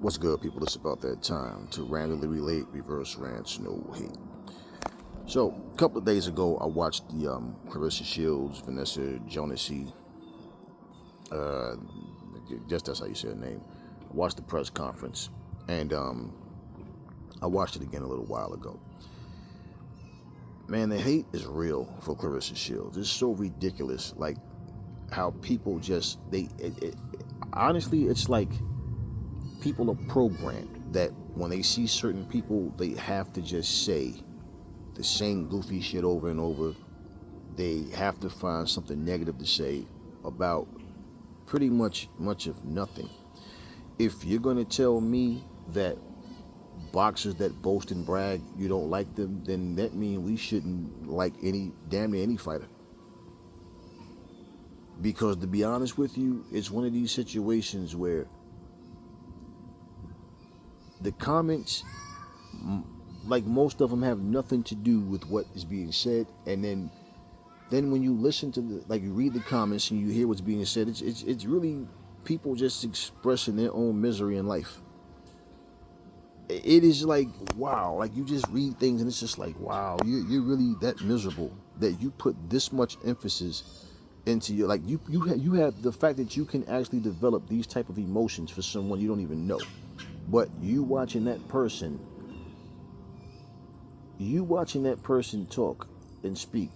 What's good, people? It's about that time to randomly relate, reverse rants, no hate. So, a couple of days ago, I watched the Claressa Shields, Vanessa Jonasy, uh, just that's how you say her name. I watched the press conference, and I watched it again a little while ago. Man, the hate is real for Claressa Shields. It's so ridiculous, like how people just honestly, it's like people are programmed that when they see certain people, they have to just say the same goofy shit over and over. They have to find something negative to say about pretty much of nothing. If you're going to tell me that boxers that boast and brag, you don't like them, then that means we shouldn't like damn near any fighter. Because to be honest with you, it's one of these situations where the comments, like most of them, have nothing to do with what is being said, and then when you listen to you read the comments and you hear what's being said, it's really people just expressing their own misery in life. It is like, wow, like you just read things and it's just like, wow, you're really that miserable that you put this much emphasis into your, like you have the fact that you can actually develop these type of emotions for someone you don't even know. But you watching that person talk and speak,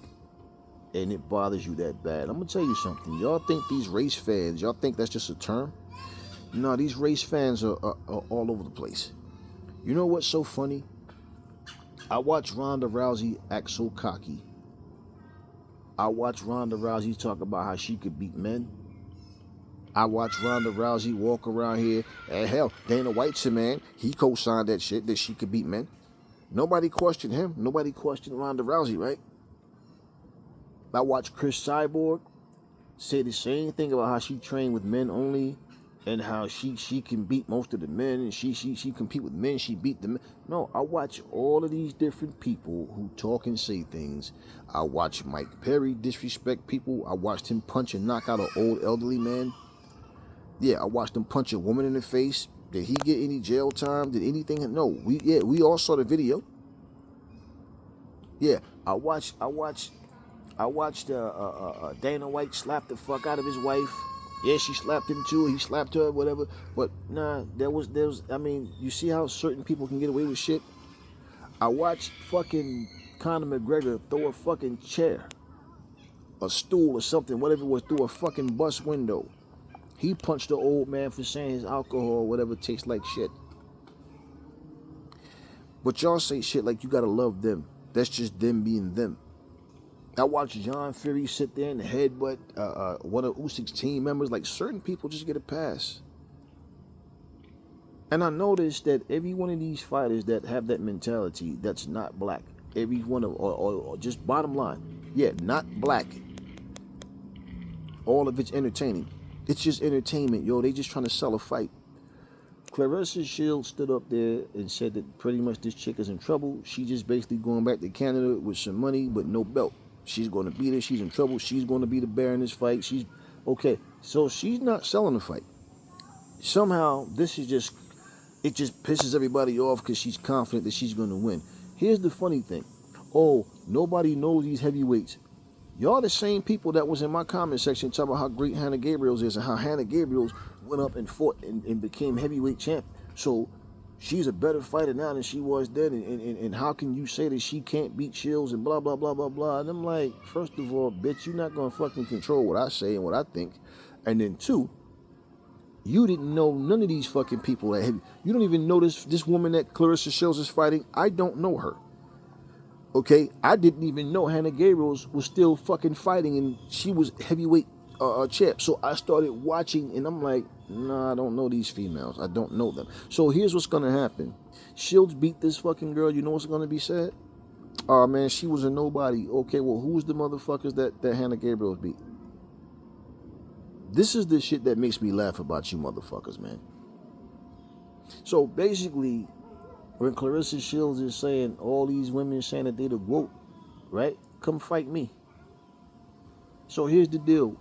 and it bothers you that bad. I'm gonna tell you something. Y'all think these race fans, y'all think that's just a term? No, these race fans are all over the place. You know what's so funny? I watch Ronda Rousey act so cocky. I watch Ronda Rousey talk about how she could beat men. I watch Ronda Rousey walk around here, and hell, Dana White's a man. He co-signed that shit that she could beat men. Nobody questioned him. Nobody questioned Ronda Rousey, right? I watch Chris Cyborg say the same thing about how she trained with men only, and how she can beat most of the men, and she compete with men, she beat the men. No, I watch all of these different people who talk and say things. I watch Mike Perry disrespect people. I watched him punch and knock out an old elderly man. Yeah, I watched him punch a woman in the face. Did he get any jail time? Did anything? No, we all saw the video. Yeah, I watched Dana White slap the fuck out of his wife. Yeah, she slapped him too. He slapped her, whatever. But nah, there was. I mean, you see how certain people can get away with shit. I watched fucking Conor McGregor throw a fucking chair, a stool or something, whatever it was, through a fucking bus window. He punched the old man for saying his alcohol or whatever tastes like shit. But y'all say shit like you gotta love them. That's just them being them. I watched John Fury sit there and headbutt one of Usyk's team members. Like, certain people just get a pass. And I noticed that every one of these fighters that have that mentality that's not black, every one of, or just bottom line, yeah, not black, all of it's entertaining. It's just entertainment, yo. They just trying to sell a fight. Claressa Shields stood up there and said that pretty much this chick is in trouble. She just basically going back to Canada with some money but no belt. She's going to beat her. She's in trouble. She's going to be the bear in this fight. She's okay. So she's not selling the fight. Somehow this is just, it just pisses everybody off because she's confident that she's going to win. Here's the funny thing. Oh, nobody knows these heavyweights. Y'all the same people that was in my comment section talking about how great Hannah Gabriels is and how Hannah Gabriels went up and fought and became heavyweight champ. So she's a better fighter now than she was then. And how can you say that she can't beat Shields and blah, blah, blah, blah, blah. And I'm like, first of all, bitch, you're not going to fucking control what I say and what I think. And then two, you didn't know none of these fucking people that heavy. You don't even know this woman that Claressa Shields is fighting. I don't know her. Okay, I didn't even know Hannah Gabriels was still fucking fighting and she was heavyweight champ. So I started watching and I'm like, nah, I don't know these females. I don't know them. So here's what's gonna happen. Shields beat this fucking girl. You know what's gonna be said? Oh man, she was a nobody. Okay, well, who's the motherfuckers that Hannah Gabriels beat? This is the shit that makes me laugh about you motherfuckers, man. So basically, when Claressa Shields is saying all these women saying that they the GOAT, right? Come fight me. So here's the deal.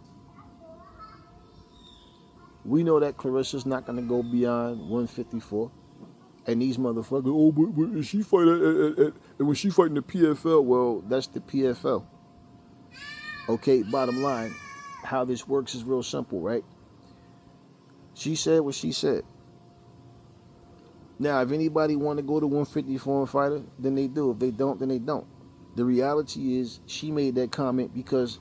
We know that Claressa's not going to go beyond 154. And these motherfuckers, oh, but she fight and when she fight in the PFL, well, that's the PFL. Okay, bottom line, how this works is real simple, right? She said what she said. Now, if anybody want to go to 154 and fight her, then they do. If they don't, then they don't. The reality is she made that comment because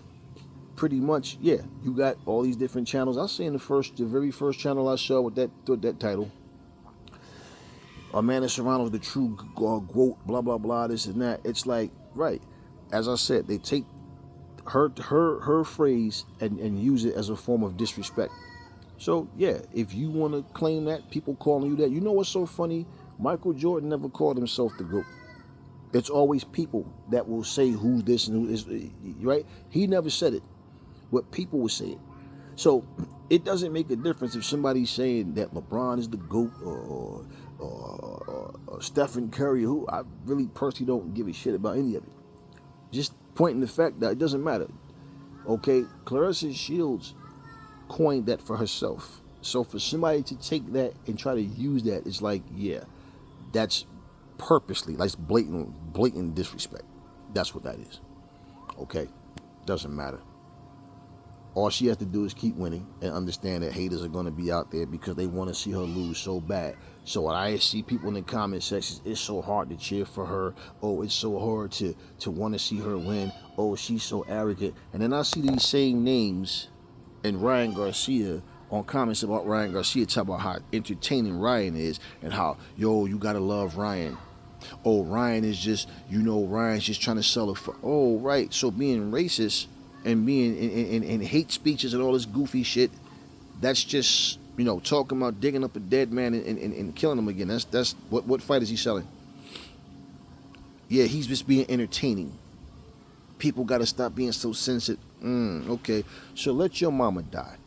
pretty much, yeah, you got all these different channels. I say in the very first channel I saw with that title, Amanda Serrano's the true GOAT, blah, blah, blah, this and that. It's like, right, as I said, they take her phrase and use it as a form of disrespect. So, yeah, if you want to claim that, people calling you that. You know what's so funny? Michael Jordan never called himself the GOAT. It's always people that will say who's this and who is, right? He never said it. What people will say it. So, it doesn't make a difference if somebody's saying that LeBron is the GOAT or Stephen Curry, who I really personally don't give a shit about any of it. Just pointing the fact that it doesn't matter. Okay, Claressa Shields coined that for herself. So for somebody to take that and try to use that, it's like, yeah, that's purposely, like blatant disrespect. That's what that is. Okay, doesn't matter. All she has to do is keep winning and understand that haters are going to be out there because they want to see her lose so bad. So when I see people in the comment sections, it's so hard to cheer for her. Oh, it's so hard to want to see her win. Oh, she's so arrogant. And then I see these same names and Ryan Garcia on comments about Ryan Garcia talking about how entertaining Ryan is and how, yo, you gotta love Ryan. Oh, Ryan is just, Ryan's just trying to sell it for, oh, right. So being racist and being in hate speeches and all this goofy shit, that's just, talking about digging up a dead man and killing him again. That's what fight is he selling? Yeah, he's just being entertaining. People gotta stop being so sensitive. Okay, so let your mama die,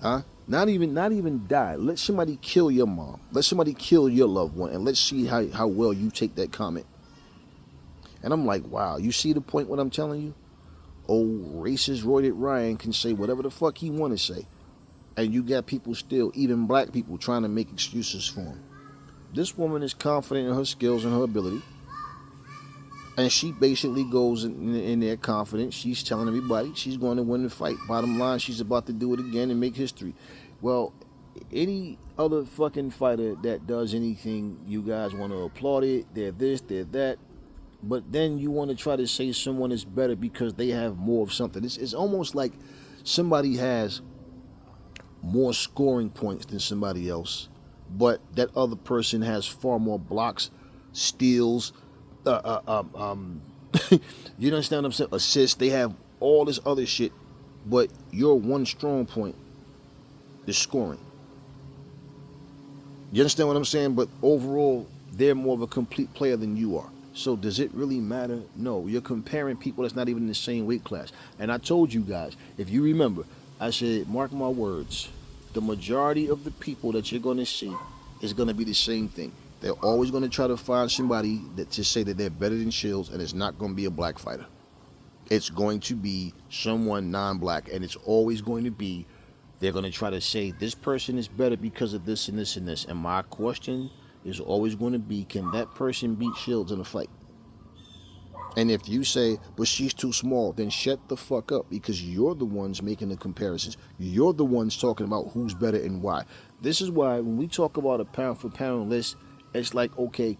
huh? Not even die. Let somebody kill your mom. Let somebody kill your loved one, and let's see how well you take that comment. And I'm like, wow, you see the point? What I'm telling you? Old racist roided Ryan can say whatever the fuck he want to say, and you got people still, even black people, trying to make excuses for him. This woman is confident in her skills and her ability. And she basically goes in there confident. She's telling everybody she's going to win the fight. Bottom line, she's about to do it again and make history. Well, any other fucking fighter that does anything, you guys want to applaud it. They're this, they're that. But then you want to try to say someone is better because they have more of something. It's almost like somebody has more scoring points than somebody else, but that other person has far more blocks, steals, you understand what I'm saying? Assists. They have all this other shit, but your one strong point is scoring. You understand what I'm saying? But overall, they're more of a complete player than you are. So does it really matter? No. You're comparing people that's not even in the same weight class. And I told you guys, if you remember, I said, mark my words, the majority of the people that you're going to see is going to be the same thing. They're always going to try to find somebody to say that they're better than Shields, and it's not going to be a black fighter. It's going to be someone non-black, and it's always going to be, they're going to try to say this person is better because of this and this and this. And my question is always going to be, can that person beat Shields in a fight? And if you say, but she's too small, then shut the fuck up, because you're the ones making the comparisons. You're the ones talking about who's better and why. This is why when we talk about a pound for pound list, it's like, okay,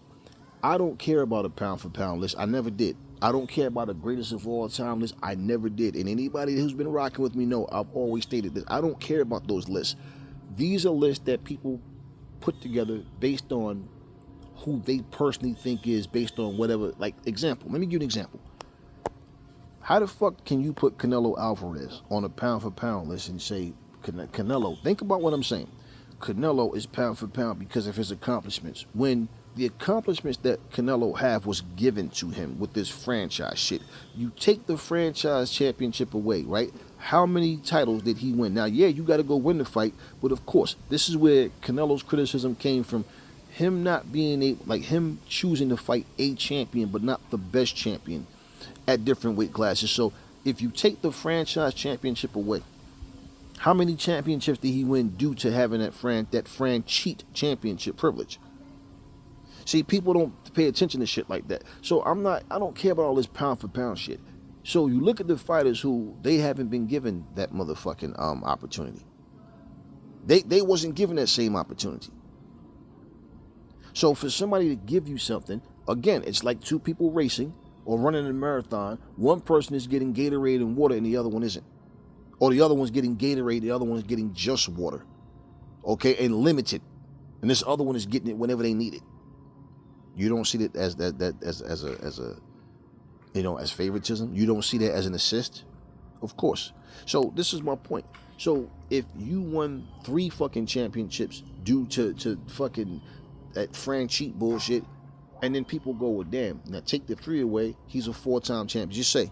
I don't care about a pound for pound list. I never did. I don't care about a greatest of all time list. I never did. And anybody who's been rocking with me know I've always stated this. I don't care about those lists. These are lists that people put together based on who they personally think is, based on whatever. Like, example. Let me give you an example. How the fuck can you put Canelo Alvarez on a pound for pound list and say Canelo? Think about what I'm saying. Canelo is pound for pound because of his accomplishments. When the accomplishments that Canelo have was given to him with this franchise shit, you take the franchise championship away, right? How many titles did he win? Now, yeah, you got to go win the fight, but of course, this is where Canelo's criticism came from. Him not being him choosing to fight a champion, but not the best champion at different weight classes. So if you take the franchise championship away, How many championships did he win due to having that Fran cheat championship privilege? See, people don't pay attention to shit like that. So I don't care about all this pound for pound shit. So you look at the fighters who they haven't been given that motherfucking opportunity. They wasn't given that same opportunity. So for somebody to give you something, again, it's like two people racing or running a marathon. One person is getting Gatorade and water and the other one isn't. Or the other one's getting Gatorade, the other one's getting just water. Okay, and limited. And this other one is getting it whenever they need it. You don't see that as as favoritism. You don't see that as an assist. Of course. So this is my point. So if you won 3 fucking championships due to fucking that Fran cheat bullshit, and then people go, well, damn, now take the 3 away, he's a 4-time champion. Just say.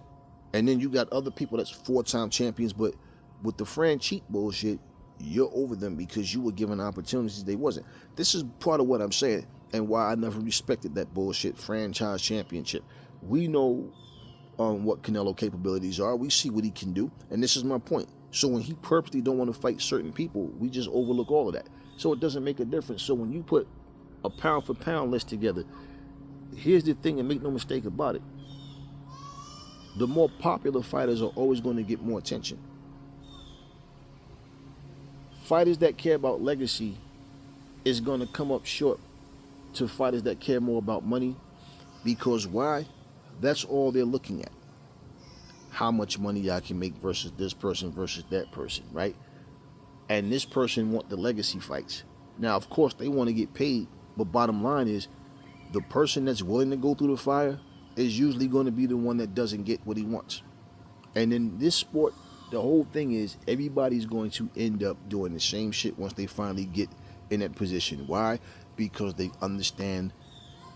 And then you got other people that's 4-time champions, but with the Fran cheat bullshit, you're over them because you were given opportunities they wasn't. This is part of what I'm saying and why I never respected that bullshit franchise championship. We know what Canelo capabilities are. We see what he can do, and this is my point. So when he purposely don't want to fight certain people, we just overlook all of that. So it doesn't make a difference. So when you put a pound for pound list together, here's the thing, and make no mistake about it. The more popular fighters are always going to get more attention. Fighters that care about legacy is going to come up short to fighters that care more about money. Because why? That's all they're looking at. How much money I can make versus this person versus that person, right? And this person want the legacy fights. Now, of course, they want to get paid. But bottom line is, the person that's willing to go through the fire is usually going to be the one that doesn't get what he wants. And in this sport, the whole thing is everybody's going to end up doing the same shit once they finally get in that position. Why? Because they understand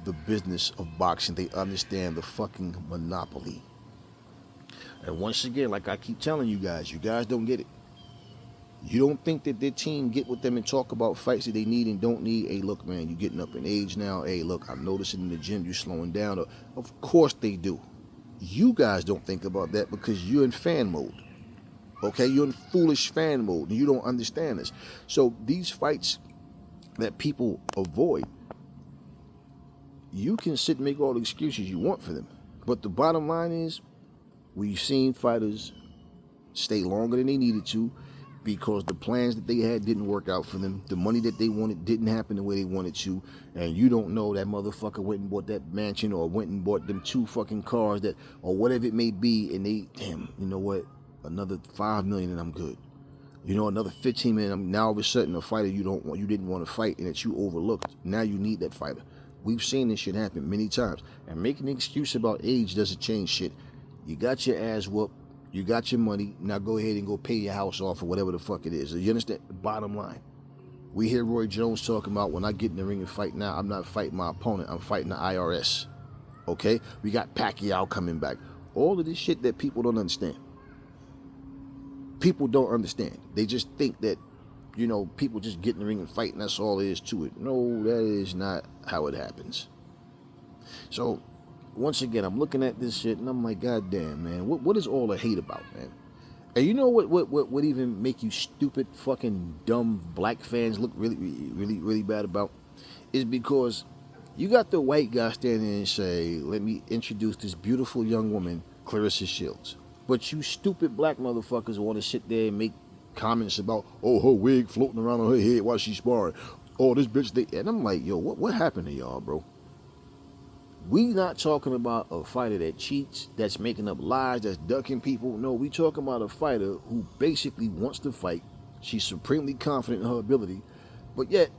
the business of boxing. They understand the fucking monopoly. And once again, like I keep telling you guys don't get it. You don't think that their team get with them and talk about fights that they need and don't need. Hey, look, man, you're getting up in age now. Hey, look, I'm noticing in the gym you're slowing down. Of course they do. You guys don't think about that because you're in fan mode. Okay, you're in foolish fan mode and you don't understand this. So these fights that people avoid, you can sit and make all the excuses you want for them. But the bottom line is, we've seen fighters stay longer than they needed to because the plans that they had didn't work out for them. The money that they wanted didn't happen the way they wanted to. And you don't know that motherfucker went and bought that mansion or went and bought them 2 fucking cars that, or whatever it may be. And they, damn, you know what? Another $5 million and I'm good. You know, another 15 million. Now all of a sudden a fighter you didn't want to fight and that you overlooked. Now you need that fighter. We've seen this shit happen many times. And making an excuse about age doesn't change shit. You got your ass whooped. You got your money. Now go ahead and go pay your house off or whatever the fuck it is. You understand? Bottom line. We hear Roy Jones talking about, when I get in the ring and fight now, I'm not fighting my opponent. I'm fighting the IRS. Okay? We got Pacquiao coming back. All of this shit that people don't understand. People don't understand. They just think that, you know, people just get in the ring and fight and that's all there is to it. No, that is not how it happens. So, once again, I'm looking at this shit and I'm like, God damn, man, what is all the hate about, man? And you know what even make you stupid, fucking dumb black fans look really bad about? Is because you got the white guy standing and say, let me introduce this beautiful young woman, Claressa Shields. But you stupid black motherfuckers want to sit there and make comments about, oh, her wig floating around on her head while she's sparring. Oh, this bitch, and I'm like, yo, what happened to y'all, bro? We not talking about a fighter that cheats, that's making up lies, that's ducking people. No, we talking about a fighter who basically wants to fight. She's supremely confident in her ability, but yet,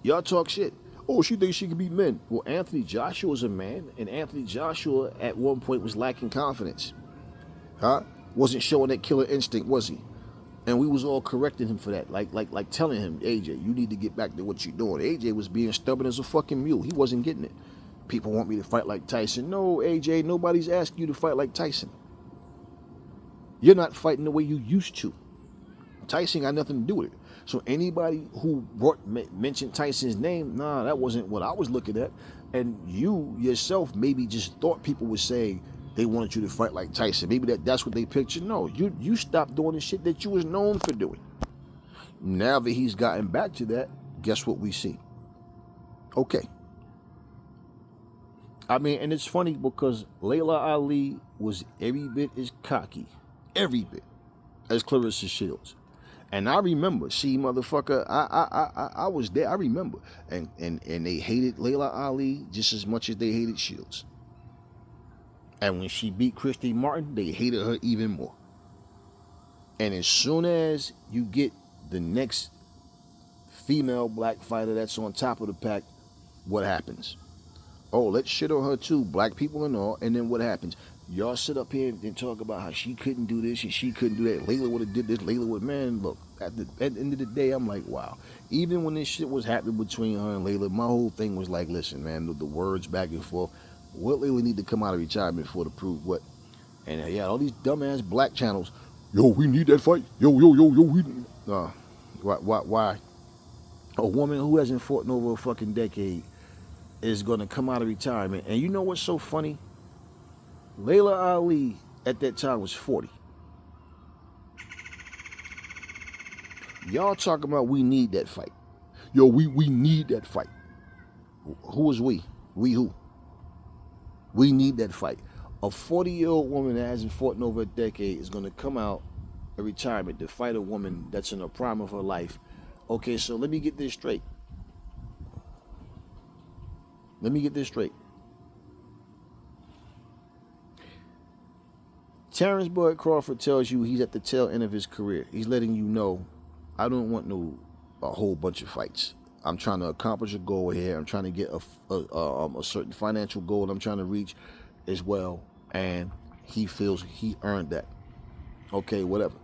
y'all talk shit. Oh, she thinks she can beat men. Well, Anthony Joshua's a man, and Anthony Joshua at one point was lacking confidence. Wasn't showing that killer instinct, was he? And we was all correcting him for that, like telling him, AJ, you need to get back to what you're doing. AJ was being stubborn as a fucking mule. He wasn't getting it. People want me to fight like Tyson. No, AJ, nobody's asking you to fight like Tyson. You're not fighting the way you used to. Tyson got nothing to do with it. So anybody who mentioned Tyson's name, that wasn't what I was looking at. And you yourself maybe just thought people were saying, They wanted you to fight like Tyson. Maybe that's what they pictured. No, you stopped doing the shit that you was known for doing. Now that he's gotten back to that, guess what we see? Okay. I mean, and it's funny because Layla Ali was every bit as cocky, every bit, as Claressa Shields. And I remember, see, motherfucker, I was there. I remember, and they hated Layla Ali just as much as they hated Shields. And when she beat Christy Martin, they hated her even more. And as soon as you get the next female black fighter that's on top of the pack, what happens? Oh, let's shit on her too, black people and all. And then what happens? Y'all sit up here and talk about how she couldn't do this and she couldn't do that. Layla would have did this. Layla would, man, look, at the end of the day, I'm like, wow. Even when this shit was happening between her and Layla, my whole thing was like, listen, man, the words back and forth. What Layla need to come out of retirement for to prove what? And yeah, all these dumbass black channels, yo, we need that fight. Yo, we need. Why? A woman who hasn't fought in over a fucking decade is going to come out of retirement. And you know what's so funny? Layla Ali at that time was 40. Y'all talking about we need that fight. Yo, we need that fight. Who is we? We who? We need that fight. A 40-year-old woman that hasn't fought in over a decade is going to come out of retirement to fight a woman that's in the prime of her life. Okay, so let me get this straight. Terrence Bud Crawford tells you he's at the tail end of his career. He's letting you know, I don't want a whole bunch of fights. I'm trying to accomplish a goal here. I'm trying to get a certain financial goal I'm trying to reach as well. And he feels he earned that. Okay, whatever.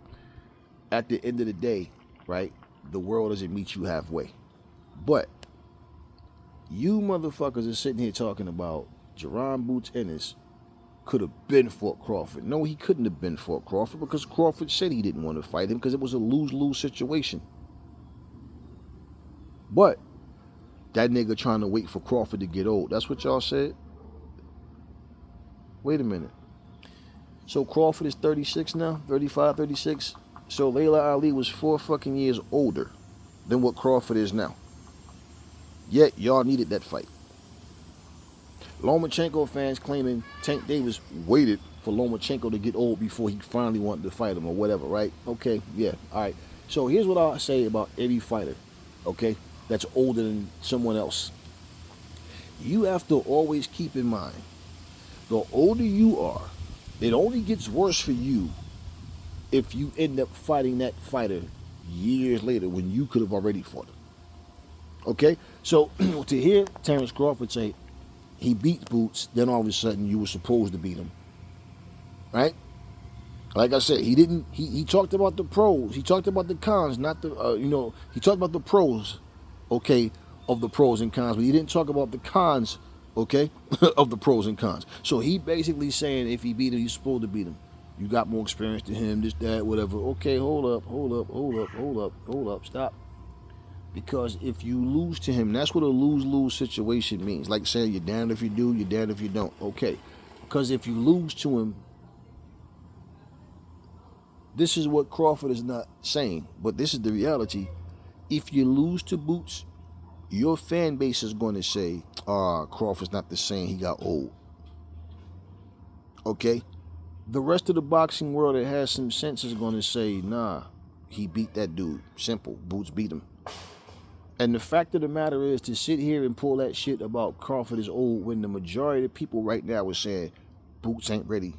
At the end of the day, right, the world doesn't meet you halfway. But you motherfuckers are sitting here talking about Jerron Boots Ennis could have been fought Crawford. No, he couldn't have been fought Crawford because Crawford said he didn't want to fight him because it was a lose-lose situation. But that nigga trying to wait for Crawford to get old. That's what y'all said? Wait a minute. So Crawford is 36 now? 35, 36? So Layla Ali was 4 fucking years older than what Crawford is now. Yet y'all needed that fight. Lomachenko fans claiming Tank Davis waited for Lomachenko to get old before he finally wanted to fight him or whatever, right? Okay, yeah, all right. So here's what I'll say about every fighter, okay, that's older than someone else. You have to always keep in mind, the older you are, it only gets worse for you if you end up fighting that fighter years later when you could have already fought him. Okay? So to hear Terrence Crawford say he beat Boots, then all of a sudden you were supposed to beat him. Right? Like I said, he talked about the pros. He talked about the cons, not the, he talked about the pros, okay, of the pros and cons, but he didn't talk about the cons, okay, of the pros and cons. So he basically saying if he beat him, he's supposed to beat him. You got more experience than him, this, that, whatever. Okay, hold up, stop. Because if you lose to him, that's what a lose-lose situation means. Like saying you're damned if you do, you're damned if you don't. Okay. Because if you lose to him, this is what Crawford is not saying, but this is the reality. If you lose to Boots, your fan base is going to say, Crawford's not the same, he got old. Okay? The rest of the boxing world that has some sense is going to say, nah, he beat that dude. Simple. Boots beat him. And the fact of the matter is, to sit here and pull that shit about Crawford is old when the majority of the people right now are saying Boots ain't ready.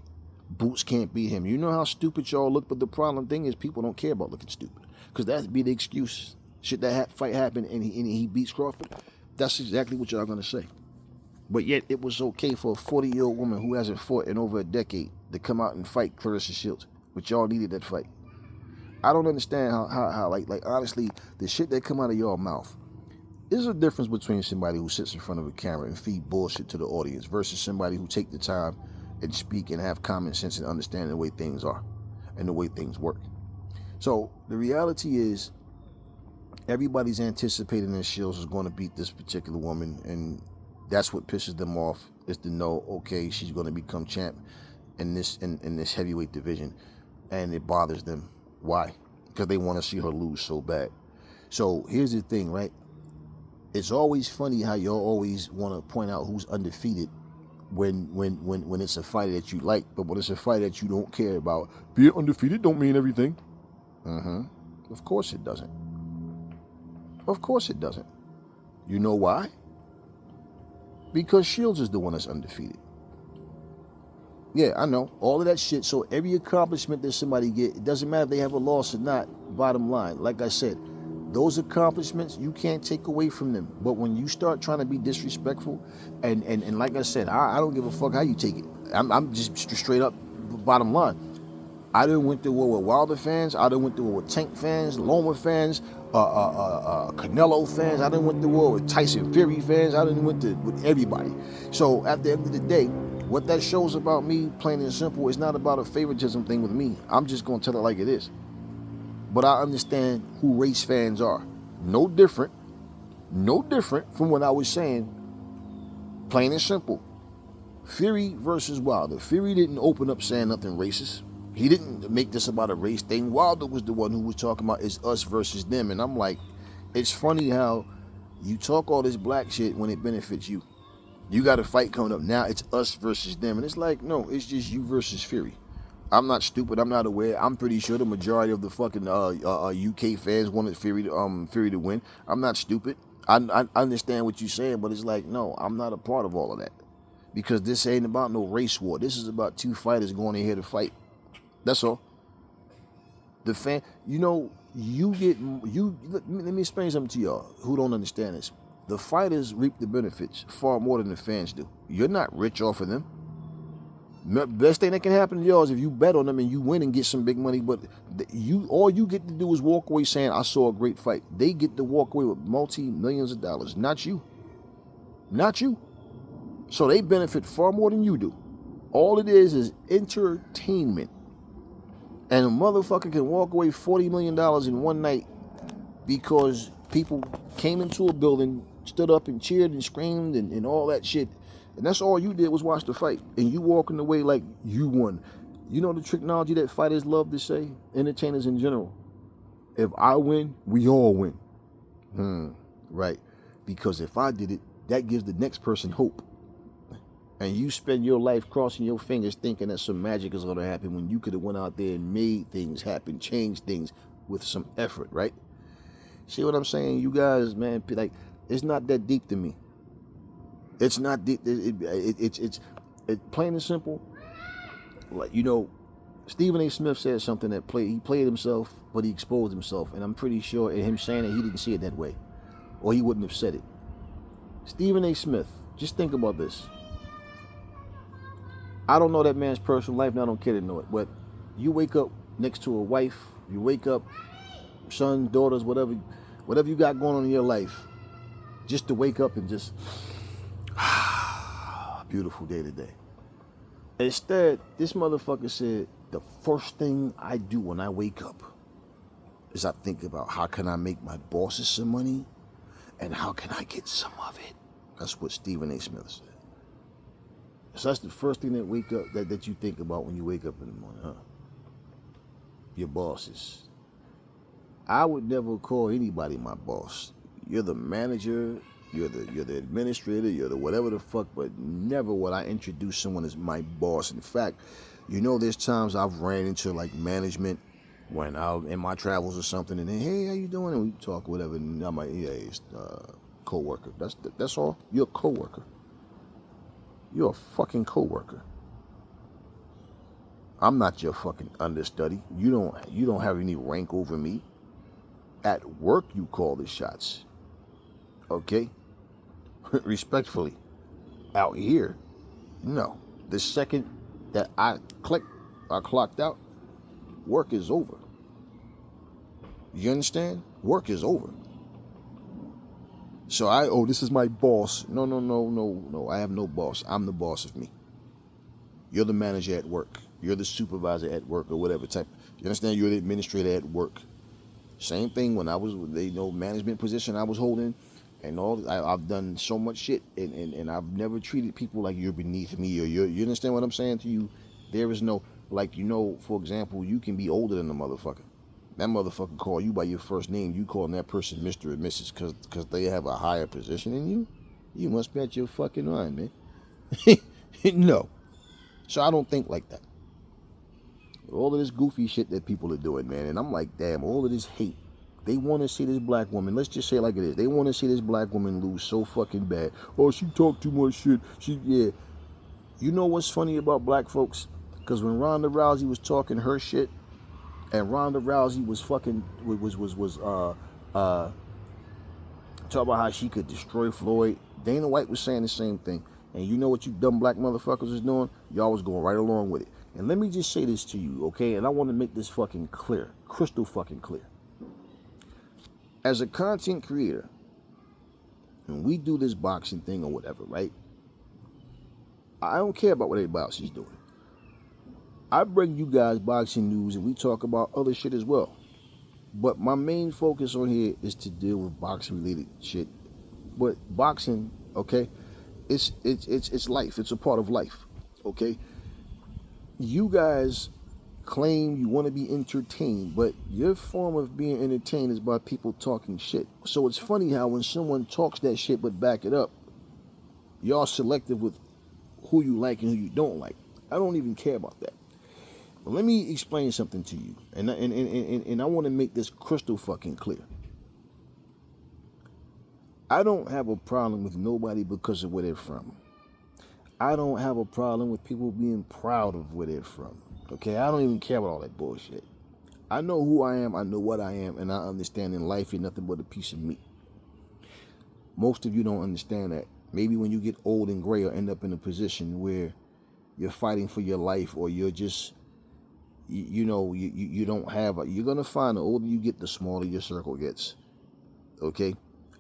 Boots can't beat him. You know how stupid y'all look, but the problem thing is people don't care about looking stupid. Because that'd be the excuse. Should that fight happen and he beats Crawford, that's exactly what y'all going to say. But yet it was okay for a 40-year-old woman who hasn't fought in over a decade to come out and fight Claressa Shields. But y'all needed that fight. I don't understand how like honestly, the shit that come out of your mouth. There's a difference between somebody who sits in front of a camera and feed bullshit to the audience versus somebody who take the time and speak and have common sense and understand the way things are and the way things work. So the reality is, everybody's anticipating that Shields is going to beat this particular woman, and that's what pisses them off, is to know, okay, she's going to become champ. in this heavyweight division, and it bothers them. Why? Because they want to see her lose so bad. So here's the thing, right? It's always funny how y'all always want to point out who's undefeated when it's a fighter that you like, but when it's a fighter that you don't care about, being undefeated don't mean everything. Of course it doesn't. Of course it doesn't. You know why? Because Shields is the one that's undefeated. Yeah, I know. All of that shit. So every accomplishment that somebody get, it doesn't matter if they have a loss or not, bottom line. Like I said, those accomplishments, you can't take away from them. But when you start trying to be disrespectful, and like I said, I don't give a fuck how you take it. I'm just straight up bottom line. I done went to war with Wilder fans. I done went to war with Tank fans, Loma fans, Canelo fans. I done went to war with Tyson Fury fans. I done went to with everybody. So at the end of the day, what that shows about me, plain and simple, is not about a favoritism thing with me. I'm just going to tell it like it is. But I understand who race fans are. No different from what I was saying, plain and simple. Fury versus Wilder. Fury didn't open up saying nothing racist. He didn't make this about a race thing. Wilder was the one who was talking about it's us versus them. And I'm like, it's funny how you talk all this black shit when it benefits you. You got a fight coming up now, it's us versus them. And it's like, no, it's just you versus Fury. I'm not stupid. I'm not aware. I'm pretty sure the majority of the fucking UK fans wanted Fury to win. I'm not stupid. I understand what you're saying, but it's like, no, I'm not a part of all of that. Because this ain't about no race war. This is about two fighters going in here to fight. That's all. The fan, let me explain something to y'all who don't understand this. The fighters reap the benefits far more than the fans do. You're not rich off of them. Best thing that can happen to y'all is if you bet on them and you win and get some big money, but all you get to do is walk away saying, I saw a great fight. They get to walk away with multi-millions of dollars, not you. Not you. So they benefit far more than you do. All it is entertainment. And a motherfucker can walk away $40 million in one night because people came into a building, stood up and cheered and screamed and all that shit. And that's all you did was watch the fight. And you walking away like you won. You know the technology that fighters love to say? Entertainers in general. If I win, we all win. Right. Because if I did it, that gives the next person hope. And you spend your life crossing your fingers thinking that some magic is going to happen when you could have went out there and made things happen, changed things with some effort, right? See what I'm saying? You guys, man, like, it's not that deep to me. It's not deep. It's plain and simple. Like, Stephen A. Smith said something that he played himself, but he exposed himself. And I'm pretty sure in him saying it, he didn't see it that way. Or he wouldn't have said it. Stephen A. Smith, just think about this. I don't know that man's personal life, and I don't care to know it. But you wake up next to a wife, you wake up, sons, daughters, whatever you got going on in your life, just to wake up and just, beautiful day today. Instead, this motherfucker said, the first thing I do when I wake up is I think about how can I make my bosses some money and how can I get some of it. That's what Stephen A. Smith said. So that's the first thing that you think about when you wake up in the morning, huh? Your bosses. I would never call anybody my boss. You're the manager, you're the administrator, you're the whatever the fuck, but never would I introduce someone as my boss. In fact, there's times I've ran into like management when I'm in my travels or something, and then, hey, how you doing? And we talk whatever, and I'm like, yeah, it's co-worker. That's all. You're a co-worker. You're a fucking co-worker. I'm not your fucking understudy. You don't have any rank over me. At work, you call the shots. Okay? Respectfully. Out here, no. The second that I clocked out, work is over. You understand? Work is over. So this is my boss. No. I have no boss. I'm the boss of me. You're the manager at work. You're the supervisor at work or whatever type. You understand? You're the administrator at work. Same thing when I was, management position I was holding and all. I've done so much shit and I've never treated people like you're beneath me or you understand what I'm saying to you? There is no, like, for example, you can be older than the motherfucker. That motherfucker call you by your first name. You calling that person Mr. or Mrs. because they have a higher position than you? You must be at your fucking mind, man. No. So I don't think like that. All of this goofy shit that people are doing, man. And I'm like, damn, all of this hate. They want to see this black woman. Let's just say it like it is. They want to see this black woman lose so fucking bad. Oh, she talked too much shit. Yeah. You know what's funny about black folks? Because when Ronda Rousey was talking her shit, and Ronda Rousey was fucking talking about how she could destroy Floyd, Dana White was saying the same thing. And you know what you dumb black motherfuckers was doing? Y'all was going right along with it. And let me just say this to you, okay? And I want to make this fucking clear, crystal fucking clear. As a content creator, and we do this boxing thing or whatever, right? I don't care about what anybody else is doing. I bring you guys boxing news and we talk about other shit as well. But my main focus on here is to deal with boxing related shit. But boxing, okay, it's life. It's a part of life, okay? You guys claim you want to be entertained, but your form of being entertained is by people talking shit. So it's funny how when someone talks that shit but back it up, y'all selective with who you like and who you don't like. I don't even care about that. But let me explain something to you, and I want to make this crystal fucking clear. I don't have a problem with nobody because of where they're from. I don't have a problem with people being proud of where they're from. Okay, I don't even care about all that bullshit. I know who I am, I know what I am, and I understand in life you're nothing but a piece of meat. Most of you don't understand that. Maybe when you get old and gray or end up in a position where you're fighting for your life, or you're just, you don't have, you're going to find the older you get, the smaller your circle gets. Okay?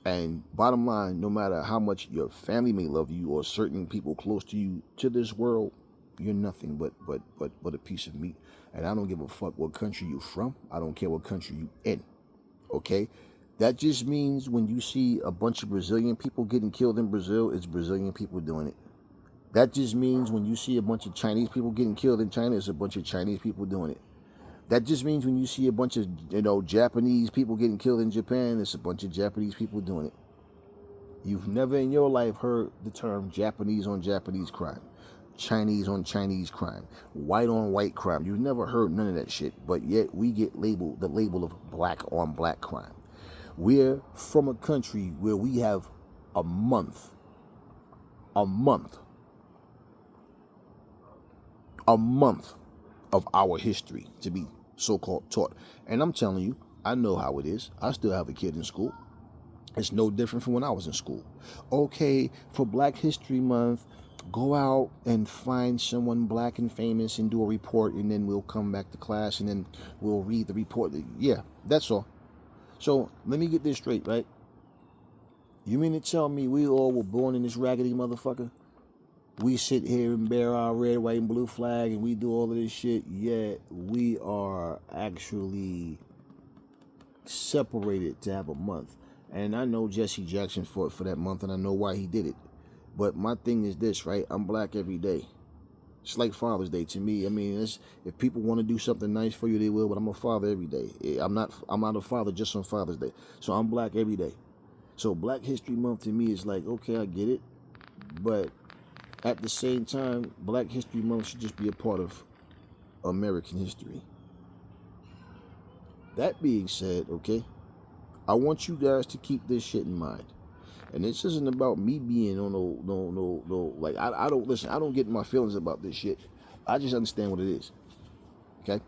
And bottom line, no matter how much your family may love you or certain people close to you to this world, you're nothing but a piece of meat. And I don't give a fuck what country you're from. I don't care what country you in. Okay? That just means when you see a bunch of Brazilian people getting killed in Brazil, it's Brazilian people doing it. That just means when you see a bunch of Chinese people getting killed in China, it's a bunch of Chinese people doing it. That just means when you see a bunch of, Japanese people getting killed in Japan, it's a bunch of Japanese people doing it. You've never in your life heard the term Japanese on Japanese crime, Chinese on Chinese crime, white on white crime. You've never heard none of that shit, but yet we get the label of black on black crime. We're from a country where we have a month of our history to be so-called taught. And I'm telling you, I know how it is. I still have a kid in school. It's no different from when I was in school. Okay, for Black History Month, go out and find someone black and famous and do a report, and then we'll come back to class and then we'll read the report. Yeah, that's all. So let me get this straight, right? You mean to tell me we all were born in this raggedy motherfucker? We sit here and bear our red, white, and blue flag and we do all of this shit, yet we are actually separated to have a month. And I know Jesse Jackson fought for that month, and I know why he did it. But my thing is this, right? I'm black every day. It's like Father's Day to me. I mean, if people want to do something nice for you, they will. But I'm a father every day. I'm not a father just on Father's Day. So I'm black every day. So Black History Month to me is like, okay, I get it. But at the same time, Black History Month should just be a part of American history. That being said, okay, I want you guys to keep this shit in mind. And this isn't about me being on no, like, I don't, listen, I don't get my feelings about this shit. I just understand what it is. Okay?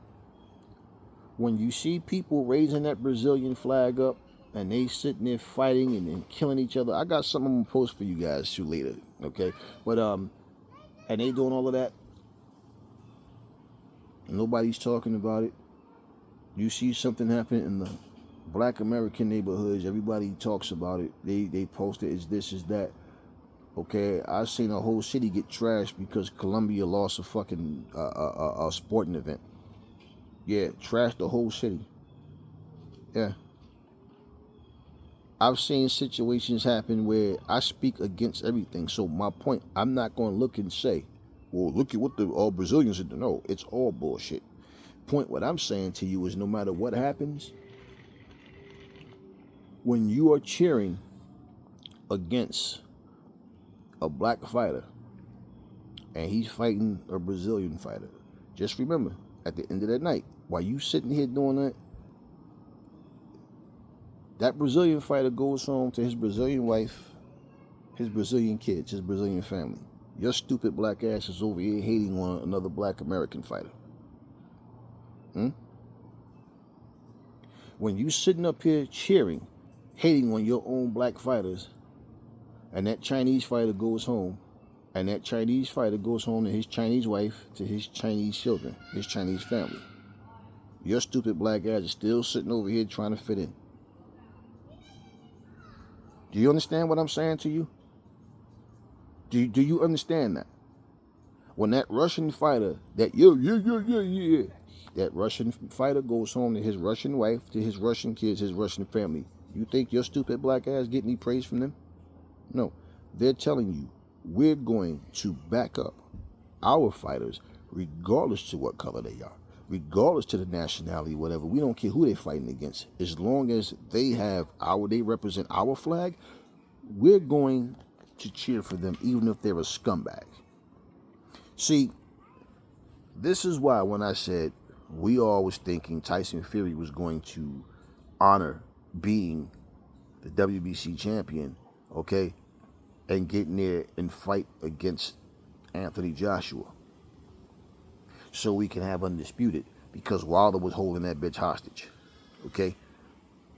When you see people raising that Brazilian flag up and they sitting there fighting and killing each other, I got something I'm gonna post for you guys too later. Okay? But, and they doing all of that. And nobody's talking about it. You see something happen in the Black American neighborhoods, everybody talks about it. They post it, is this, is that. Okay, I seen a whole city get trashed because Colombia lost a fucking a sporting event. Yeah, trashed the whole city. Yeah. I've seen situations happen where I speak against everything. So my point, I'm not going to look and say, well, look at what the Brazilians did. No, it's all bullshit. Point what I'm saying to you is no matter what happens, when you are cheering against a black fighter and he's fighting a Brazilian fighter, just remember, at the end of that night, while you sitting here doing that, that Brazilian fighter goes home to his Brazilian wife, his Brazilian kids, his Brazilian family. Your stupid black ass is over here hating on another black American fighter. When you sitting up here cheering, hating on your own black fighters, and that Chinese fighter goes home, and that Chinese fighter goes home to his Chinese wife, to his Chinese children, his Chinese family, your stupid black ass is still sitting over here trying to fit in. Do you understand what I'm saying to you? Do you understand that? When that Russian fighter, that Russian fighter goes home to his Russian wife, to his Russian kids, his Russian family, you think your stupid black ass get any praise from them? No. They're telling you, we're going to back up our fighters regardless to what color they are, regardless to the nationality, whatever. We don't care who they're fighting against. As long as they represent our flag, we're going to cheer for them even if they're a scumbag. See, this is why when I said we all was thinking Tyson Fury was going to honor being the WBC champion, okay, and get in there and fight against Anthony Joshua so we can have undisputed, because Wilder was holding that bitch hostage, okay?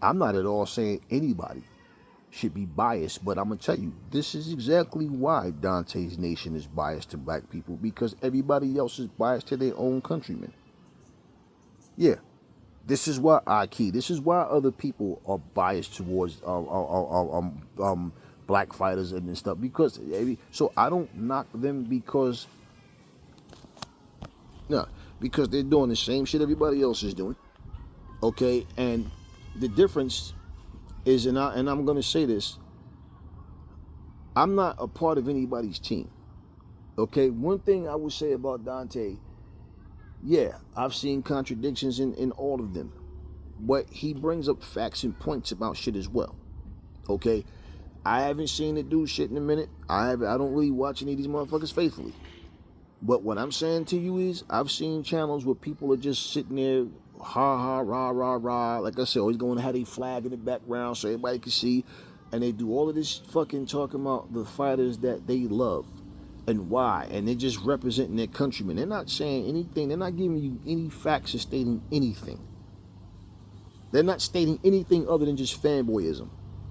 I'm not at all saying anybody should be biased, but I'm going to tell you, this is exactly why Dante's Nation is biased to black people, because everybody else is biased to their own countrymen. Yeah, this is why this is why other people are biased towards black fighters and stuff, because, so I don't knock them because they're doing the same shit everybody else is doing, okay? And the difference is, and I'm going to say this, I'm not a part of anybody's team, okay? One thing I would say about Dante, yeah, I've seen contradictions in all of them, but he brings up facts and points about shit as well, okay? I haven't seen the dude shit in a minute. I don't really watch any of these motherfuckers faithfully. But what I'm saying to you is, I've seen channels where people are just sitting there, ha ha, rah, rah, rah. Like I said, always going to have a flag in the background so everybody can see. And they do all of this fucking talking about the fighters that they love and why. And they're just representing their countrymen. They're not saying anything. They're not giving you any facts or stating anything. They're not stating anything other than just fanboyism.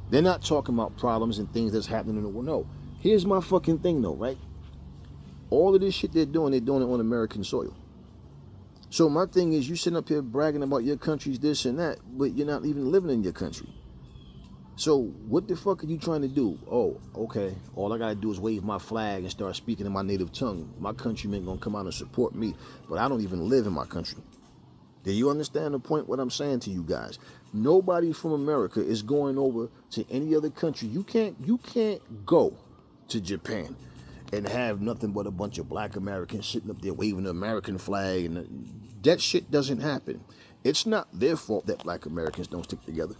They're not talking about problems and things that's happening in the world. No. Here's my fucking thing though, right? All of this shit they're doing it on American soil. So my thing is, you sitting up here bragging about your country's this and that, but you're not even living in your country. So what the fuck are you trying to do? Oh, okay, all I gotta do is wave my flag and start speaking in my native tongue. My countrymen gonna come out and support me, but I don't even live in my country. Do you understand the point what I'm saying to you guys? Nobody from America is going over to any other country. You can't go to Japan and have nothing but a bunch of black Americans sitting up there waving the American flag, and that shit doesn't happen. It's not their fault that black Americans don't stick together.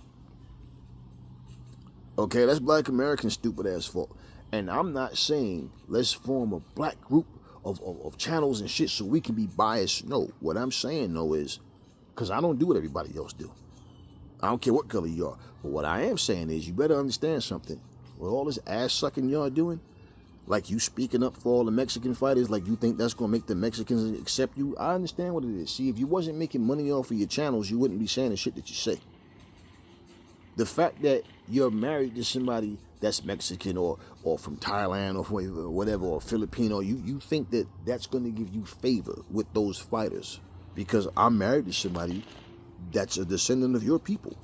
Okay, that's black Americans' stupid ass fault. And I'm not saying let's form a black group of channels and shit so we can be biased. No, what I'm saying though is, because I don't do what everybody else do. I don't care what color you are. But what I am saying is, you better understand something. With all this ass sucking y'all doing, like you speaking up for all the Mexican fighters, like you think that's going to make the Mexicans accept you. I understand what it is. See, if you wasn't making money off of your channels, you wouldn't be saying the shit that you say. The fact that you're married to somebody that's Mexican or from Thailand or whatever, or Filipino, you think that that's going to give you favor with those fighters because I'm married to somebody that's a descendant of your people.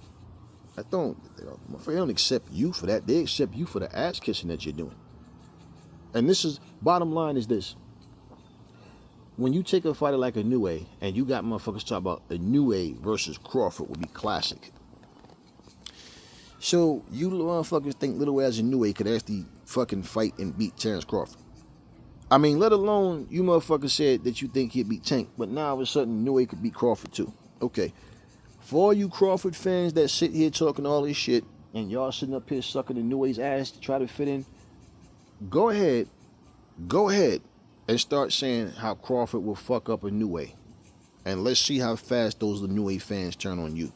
They don't accept you for that. They accept you for the ass kissing that you're doing. And this is, bottom line is this. When you take a fighter like Inoue, and you got motherfuckers talk about Inoue versus Crawford would be classic. So you motherfuckers think little ass Inoue could actually fucking fight and beat Terrence Crawford. I mean, let alone you motherfuckers said that you think he'd beat Tank, but now all of a sudden Newey could beat Crawford too. Okay. For all you Crawford fans that sit here talking all this shit and y'all sitting up here sucking the Newey's ass to try to fit in, go ahead and start saying how Crawford will fuck up a Newey. And let's see how fast those Newey fans turn on you.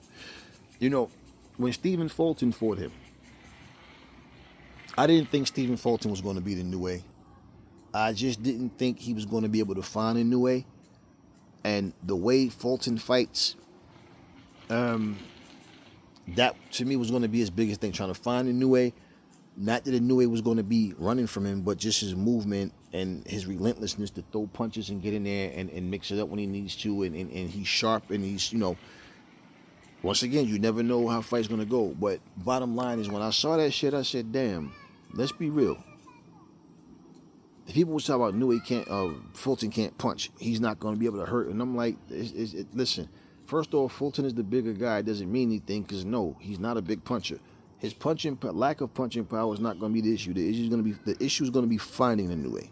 You know, when Stephen Fulton fought him, I didn't think Stephen Fulton was going to be the Newey. I just didn't think he was going to be able to find a Newey. And the way Fulton fights, that to me was going to be his biggest thing, trying to find a Newey. Not that a Newey was going to be running from him, but just his movement and his relentlessness to throw punches and get in there and mix it up when he needs to. And he's sharp and he's, you know, once again, you never know how a fight's going to go. But bottom line is when I saw that shit, I said, damn, let's be real. The people was talking about Newey Fulton can't punch. He's not going to be able to hurt. And I'm like, listen, first off, Fulton is the bigger guy. It doesn't mean anything because, no, he's not a big puncher. His lack of punching power is not going to be the issue. The issue is going to be finding a Newey.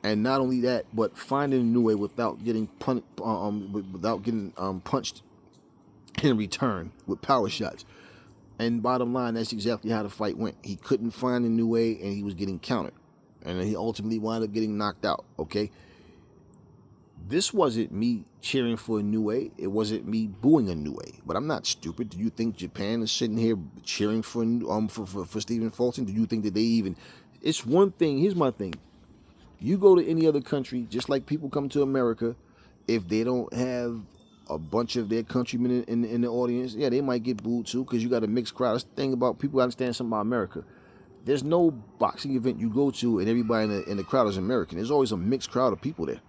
And not only that, but finding a Newey without getting punched in return with power shots. And bottom line, that's exactly how the fight went. He couldn't find a Newey and he was getting countered. And then he ultimately wound up getting knocked out, okay? This wasn't me cheering for a Newey. It wasn't me booing a Newey. But I'm not stupid. Do you think Japan is sitting here cheering for Stephen Fulton? Do you think that they even... It's one thing. Here's my thing. You go to any other country, just like people come to America, if they don't have a bunch of their countrymen in the audience, yeah, they might get booed too because you got a mixed crowd. That's the thing about people understand something about America. There's no boxing event you go to and everybody in the crowd is American. There's always a mixed crowd of people there.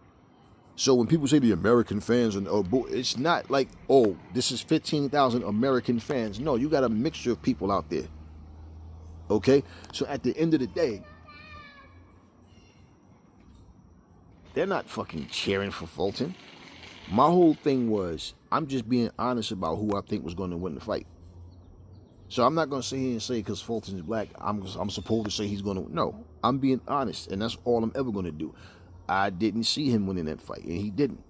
So when people say the American fans, it's not like, oh, this is 15,000 American fans. No, you got a mixture of people out there. Okay? So at the end of the day, they're not fucking cheering for Fulton. My whole thing was, I'm just being honest about who I think was going to win the fight. So I'm not going to sit here and say because Fulton's black, I'm supposed to say he's going to... No, I'm being honest, and that's all I'm ever going to do. I didn't see him winning that fight, and he didn't.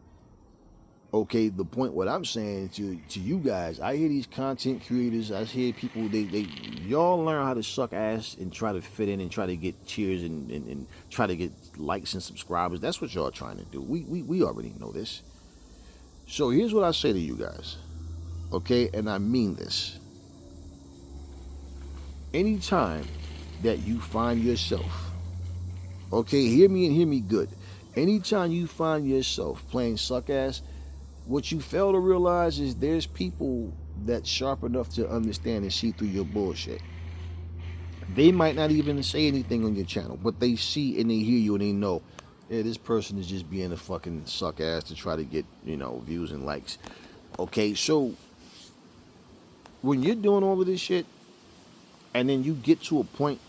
Okay, the point what I'm saying to you guys, I hear these content creators, I hear people, y'all learn how to suck ass and try to fit in and try to get cheers and try to get likes and subscribers. That's what y'all trying to do. We already know this. So here's what I say to you guys, okay, and I mean this. Anytime that you find yourself, okay, hear me and hear me good. Anytime you find yourself playing suck ass, what you fail to realize is there's people that's sharp enough to understand and see through your bullshit. They might not even say anything on your channel, but they see and they hear you and they know, yeah, this person is just being a fucking suck ass to try to get, views and likes. Okay, so when you're doing all of this shit, and then you get to a point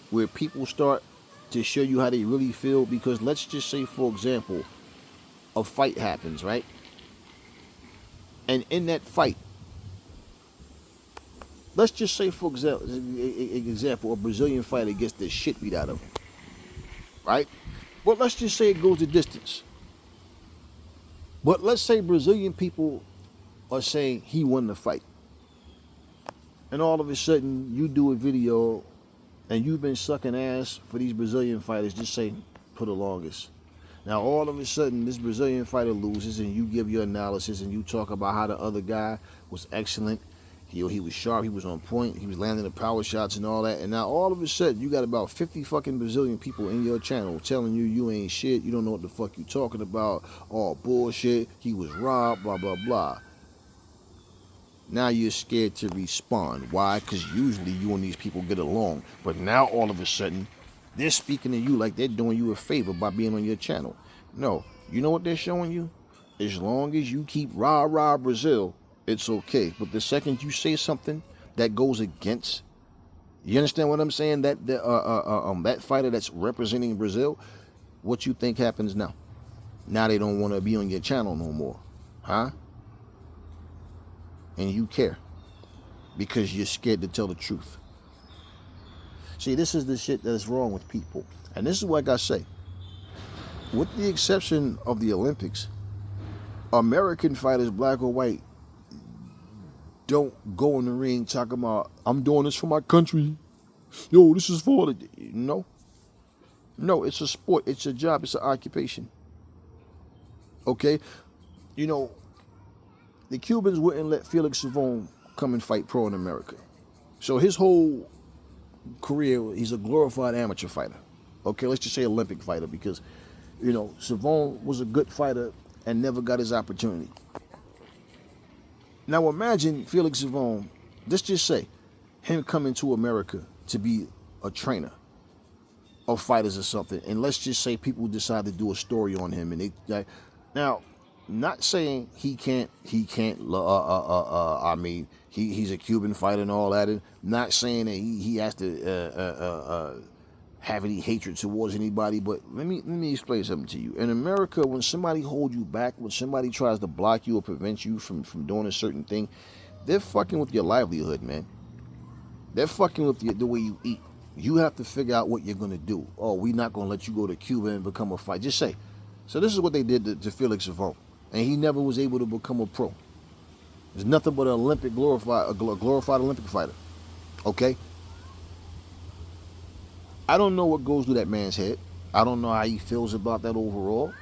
where people start to show you how they really feel, because let's just say, for example, a fight happens, right? And in that fight, let's just say, for example, a Brazilian fighter gets the shit beat out of him, right? But let's just say it goes the distance. But let's say Brazilian people are saying he won the fight. And all of a sudden, you do a video and you've been sucking ass for these Brazilian fighters, just say, for the longest. Now, all of a sudden, this Brazilian fighter loses and you give your analysis and you talk about how the other guy was excellent. He was sharp, he was on point, he was landing the power shots and all that. And now, all of a sudden, you got about 50 fucking Brazilian people in your channel telling you ain't shit, you don't know what the fuck you talking about, all bullshit, he was robbed, blah, blah, blah. Now you're scared to respond. Why? Because usually you and these people get along. But now all of a sudden, they're speaking to you like they're doing you a favor by being on your channel. No, you know what they're showing you? As long as you keep rah Brazil, it's okay. But the second you say something that goes against, you understand what I'm saying? That fighter that's representing Brazil, what you think happens now? Now they don't want to be on your channel no more, huh? And you care because you're scared to tell the truth. See, this is the shit that's wrong with people. And this is what I say. with the exception of the Olympics, American fighters, black or white, don't go in the ring talking about, I'm doing this for my country. Yo, this is for the... No. No, it's a sport. It's a job. It's an occupation. Okay? You know, the Cubans wouldn't let Felix Savon come and fight pro in America. So his whole career, he's a glorified amateur fighter. Okay, let's just say Olympic fighter because, you know, Savon was a good fighter and never got his opportunity. Now imagine Felix Savon, let's just say, him coming to America to be a trainer of fighters or something, and let's just say people decide to do a story on him, and now, not saying he can't, I mean, he's a Cuban fighter and all that, and not saying that he has to have any hatred towards anybody, but let me explain something to you. In America, when somebody holds you back, when somebody tries to block you or prevent you from doing a certain thing, they're fucking with your livelihood, man. They're fucking with the way you eat. You have to figure out what you're going to do. Oh, we're not going to let you go to Cuba and become a fighter. Just say. So this is what they did to Felix Savon. And he never was able to become a pro. There's nothing but a glorified Olympic fighter. Okay? I don't know what goes through that man's head. I don't know how he feels about that overall.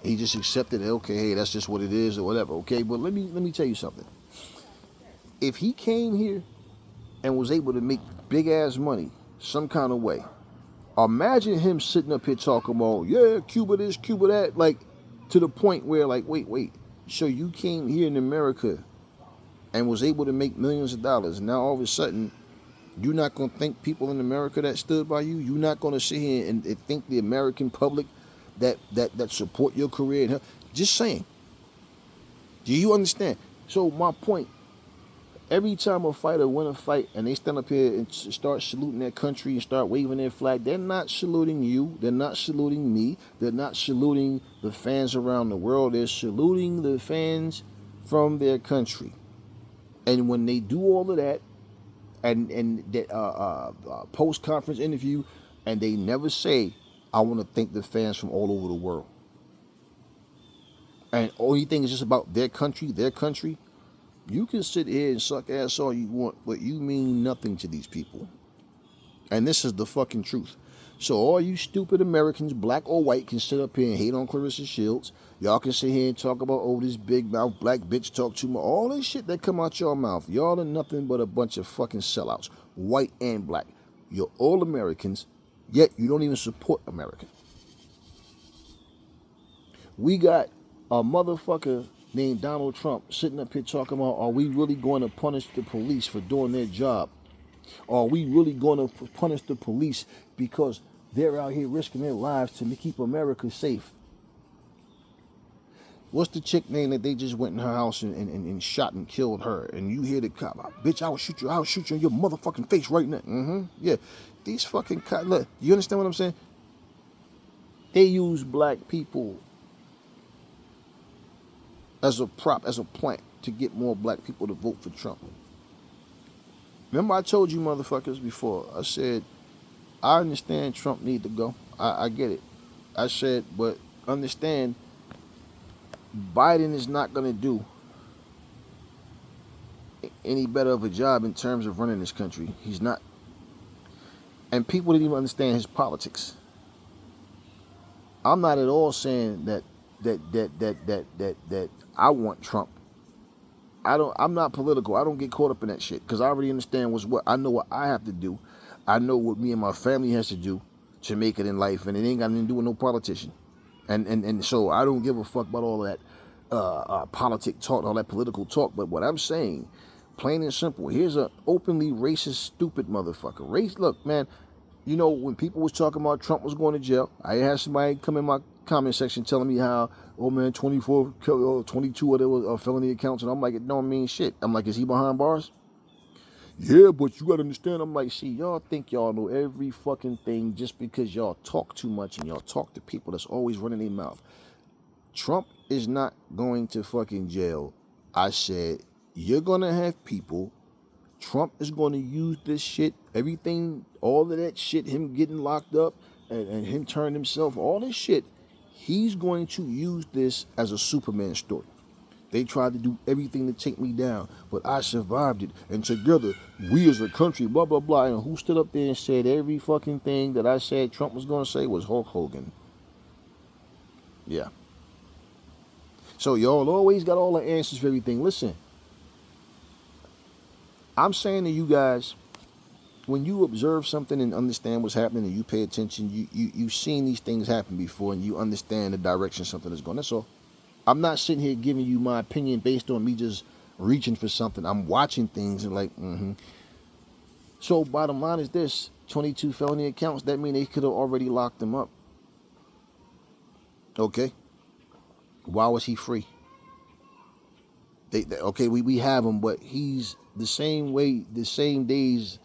He just accepted it. Okay, hey, that's just what it is or whatever. Okay, but let me tell you something. If he came here and was able to make big ass money some kind of way, imagine him sitting up here talking about, yeah, Cuba this, Cuba that, like to the point where like, wait, so you came here in America and was able to make millions of dollars. Now all of a sudden, you're not going to thank people in America that stood by you. You're not going to sit here and thank the American public that support your career. Just saying. Do you understand? So my point, every time a fighter win a fight and they stand up here and start saluting their country and start waving their flag, they're not saluting you. They're not saluting me. They're not saluting the fans around the world. They're saluting the fans from their country. And when they do all of that, and post-conference interview, and they never say, I want to thank the fans from all over the world. And only thing is just about their country, you can sit here and suck ass all you want, but you mean nothing to these people. And this is the fucking truth. So all you stupid Americans, black or white, can sit up here and hate on Claressa Shields. Y'all can sit here and talk about, oh, this big mouth black bitch talk too much. All this shit that come out your mouth. Y'all are nothing but a bunch of fucking sellouts, white and black. You're all Americans, yet you don't even support America. We got a motherfucker named Donald Trump sitting up here talking about, are we really going to punish the police for doing their job? Are we really going to punish the police because they're out here risking their lives to keep America safe? What's the chick name that they just went in her house and shot and killed her? And you hear the cop, bitch, I'll shoot you in your motherfucking face right now. Yeah, these fucking cops, look, you understand what I'm saying? They use black people as a prop, as a plant to get more black people to vote for Trump. Remember I told you motherfuckers before, I said, I understand Trump need to go. I get it. I said, but understand, Biden is not going to do any better of a job in terms of running this country. He's not. And people didn't even understand his politics. I'm not at all saying that I want Trump. I'm not political. I don't get caught up in that shit because I already understand what's what. I know what I have to do. I know what me and my family has to do to make it in life, and it ain't got nothing to do with no politician. And so I don't give a fuck about all that politic talk, all that political talk. But what I'm saying, plain and simple, here's an openly racist, stupid motherfucker. Look, man, you know, when people was talking about Trump was going to jail, I had somebody come in my comment section telling me how, oh man, 22 of those felony accounts, and I'm like, it don't mean shit. I'm like, is he behind bars? Yeah, but you gotta understand. I'm like, see, y'all think y'all know every fucking thing just because y'all talk too much and y'all talk to people that's always running their mouth. Trump is not going to fucking jail. I said, you're gonna have people. Trump is going to use this shit, everything, all of that shit, him getting locked up and him turning himself, all this shit He's going to use this as a Superman story. They tried to do everything to take me down, but I survived it. And together, we as a country, blah, blah, blah. And who stood up there and said every fucking thing that I said Trump was going to say was Hulk Hogan. Yeah. So y'all always got all the answers for everything. Listen, I'm saying to you guys, when you observe something and understand what's happening and you pay attention, you've seen these things happen before and you understand the direction something is going. That's all. I'm not sitting here giving you my opinion based on me just reaching for something. I'm watching things and like, So bottom line is this, 22 felony accounts, that means they could have already locked him up. Okay? Why was he free? Okay, we have him, but he's the same way, the same days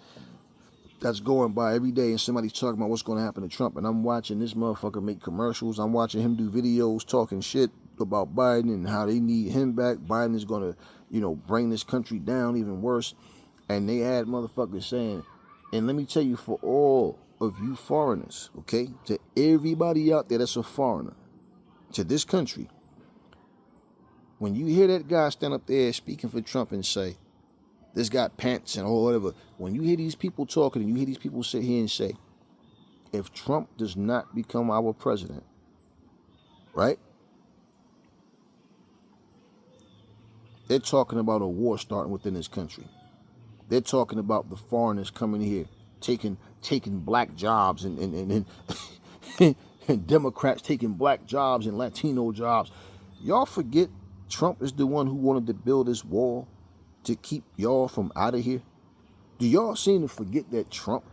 that's going by every day and somebody's talking about what's going to happen to Trump, and I'm watching this motherfucker make commercials. I'm watching him do videos talking shit about Biden and how they need him back. Biden is going to, bring this country down even worse. And they had motherfuckers saying, and let me tell you, for all of you foreigners, okay, to everybody out there that's a foreigner to this country, when you hear that guy stand up there speaking for Trump and say, this guy pants and all whatever, when you hear these people talking and you hear these people sit here and say, if Trump does not become our president, right? They're talking about a war starting within this country. They're talking about the foreigners coming here, taking black jobs and and Democrats taking black jobs and Latino jobs. Y'all forget Trump is the one who wanted to build this wall to keep y'all from out of here. Do y'all seem to forget that Trump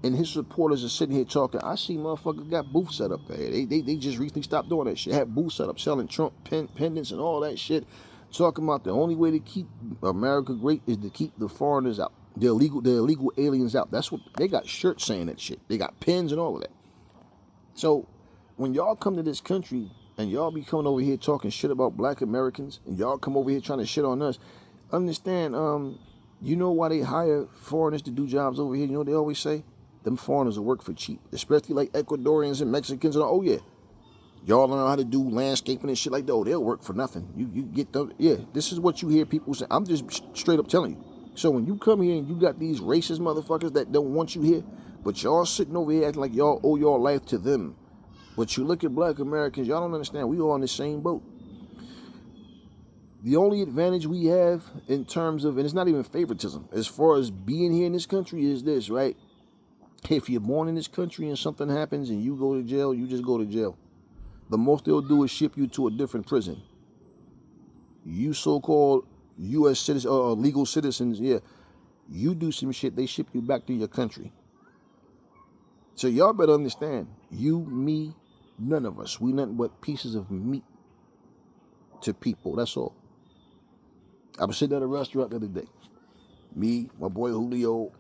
and his supporters are sitting here talking. I see motherfuckers got booths set up there. They just recently stopped doing that shit. Had booths set up selling Trump pendants and all that shit. Talking about the only way to keep America great is to keep the foreigners out. The illegal aliens out. That's what they got shirts saying that shit. They got pins and all of that. So when y'all come to this country and y'all be coming over here talking shit about black Americans and y'all come over here trying to shit on us, understand, you know why they hire foreigners to do jobs over here? You know what they always say? Them foreigners will work for cheap, especially like Ecuadorians and Mexicans. And oh yeah, y'all know how to do landscaping and shit like that. Oh, they'll work for nothing. You get them. Yeah, this is what you hear people say. I'm just straight up telling you. So when you come here and you got these racist motherfuckers that don't want you here, but y'all sitting over here acting like y'all owe your life to them. But you look at black Americans, y'all don't understand. We all on the same boat. The only advantage we have in terms of, and it's not even favoritism, as far as being here in this country is this, right? If you're born in this country and something happens and you go to jail, you just go to jail. The most they'll do is ship you to a different prison. You so-called U.S. citizens, legal citizens, yeah, you do some shit, they ship you back to your country. So y'all better understand, you, me, none of us, we nothing but pieces of meat to people, that's all. I was sitting at a restaurant the other day. Me, my boy Julio,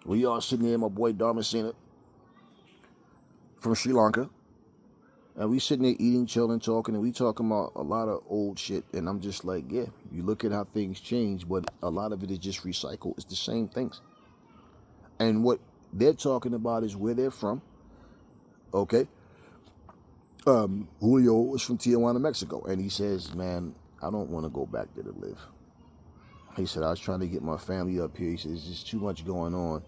we all sitting there, my boy Dharmasena from Sri Lanka. And we sitting there eating, chilling, talking, and we talking about a lot of old shit. And I'm just like, yeah, you look at how things change, but a lot of it is just recycled. It's the same things. And what they're talking about is where they're from. Okay. Julio is from Tijuana, Mexico. And he says, man, I don't want to go back there to live. He said, I was trying to get my family up here. He said, there's just too much going on.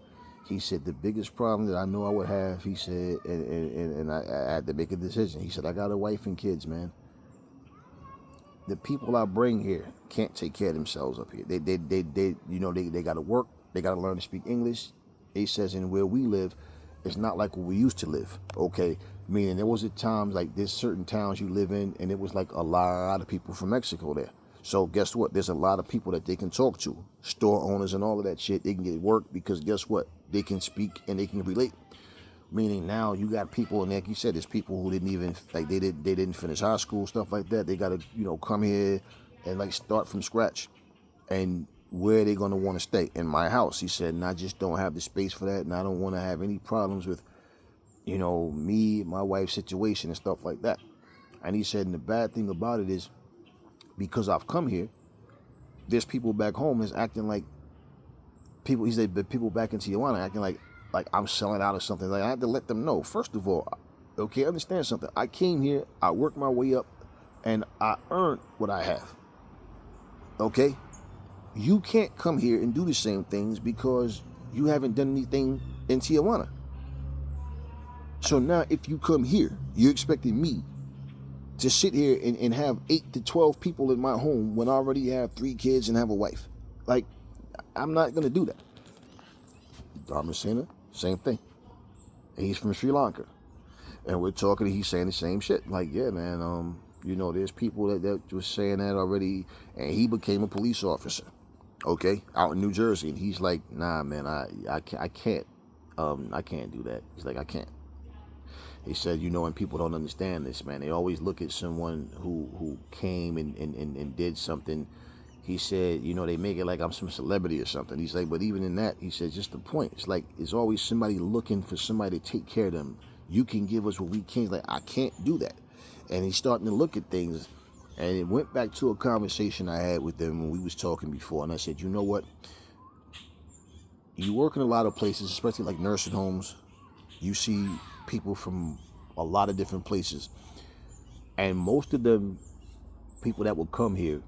He said, the biggest problem that I know I would have, he said, and I had to make a decision. He said, I got a wife and kids, man. The people I bring here can't take care of themselves up here. They got to work. They got to learn to speak English. He says, and where we live, it's not like where we used to live. Okay. Meaning there was at times like there's certain towns you live in, and it was like a lot of people from Mexico there. So guess what? There's a lot of people that they can talk to, store owners and all of that shit. They can get work because guess what? They can speak and they can relate. Meaning now you got people, and like you said, there's people who didn't even like they didn't finish high school, stuff like that. They got to come here and like start from scratch. And where are they going to want to stay? In my house, he said, and I just don't have the space for that, and I don't want to have any problems with me, my wife's situation and stuff like that. And he said, and the bad thing about it is, because I've come here, there's people back home that's acting like people. He said, but people back in Tijuana acting like like I'm selling out or something. Like I had to let them know. First of all, okay, understand something. I came here, I worked my way up, and I earned what I have. Okay? You can't come here and do the same things because you haven't done anything in Tijuana. So now if you come here, you're expecting me to sit here and have 8 to 12 people in my home when I already have 3 kids and have a wife. Like, I'm not going to do that. Dharmasena, same thing. He's from Sri Lanka. And we're talking, he's saying the same shit. Like, yeah, man, there's people that was saying that already, and he became a police officer, okay, out in New Jersey. And he's like, nah, man, I can't do that. He's like, I can't. He said, and people don't understand this, man. They always look at someone who came and did something. He said, they make it like I'm some celebrity or something. He's like, but even in that, he said, just the point. It's like, it's always somebody looking for somebody to take care of them. You can give us what we can. He's like, I can't do that. And he's starting to look at things. And it went back to a conversation I had with them when we was talking before. And I said, you know what? You work in a lot of places, especially like nursing homes. You see people from a lot of different places. And most of them people that would come here,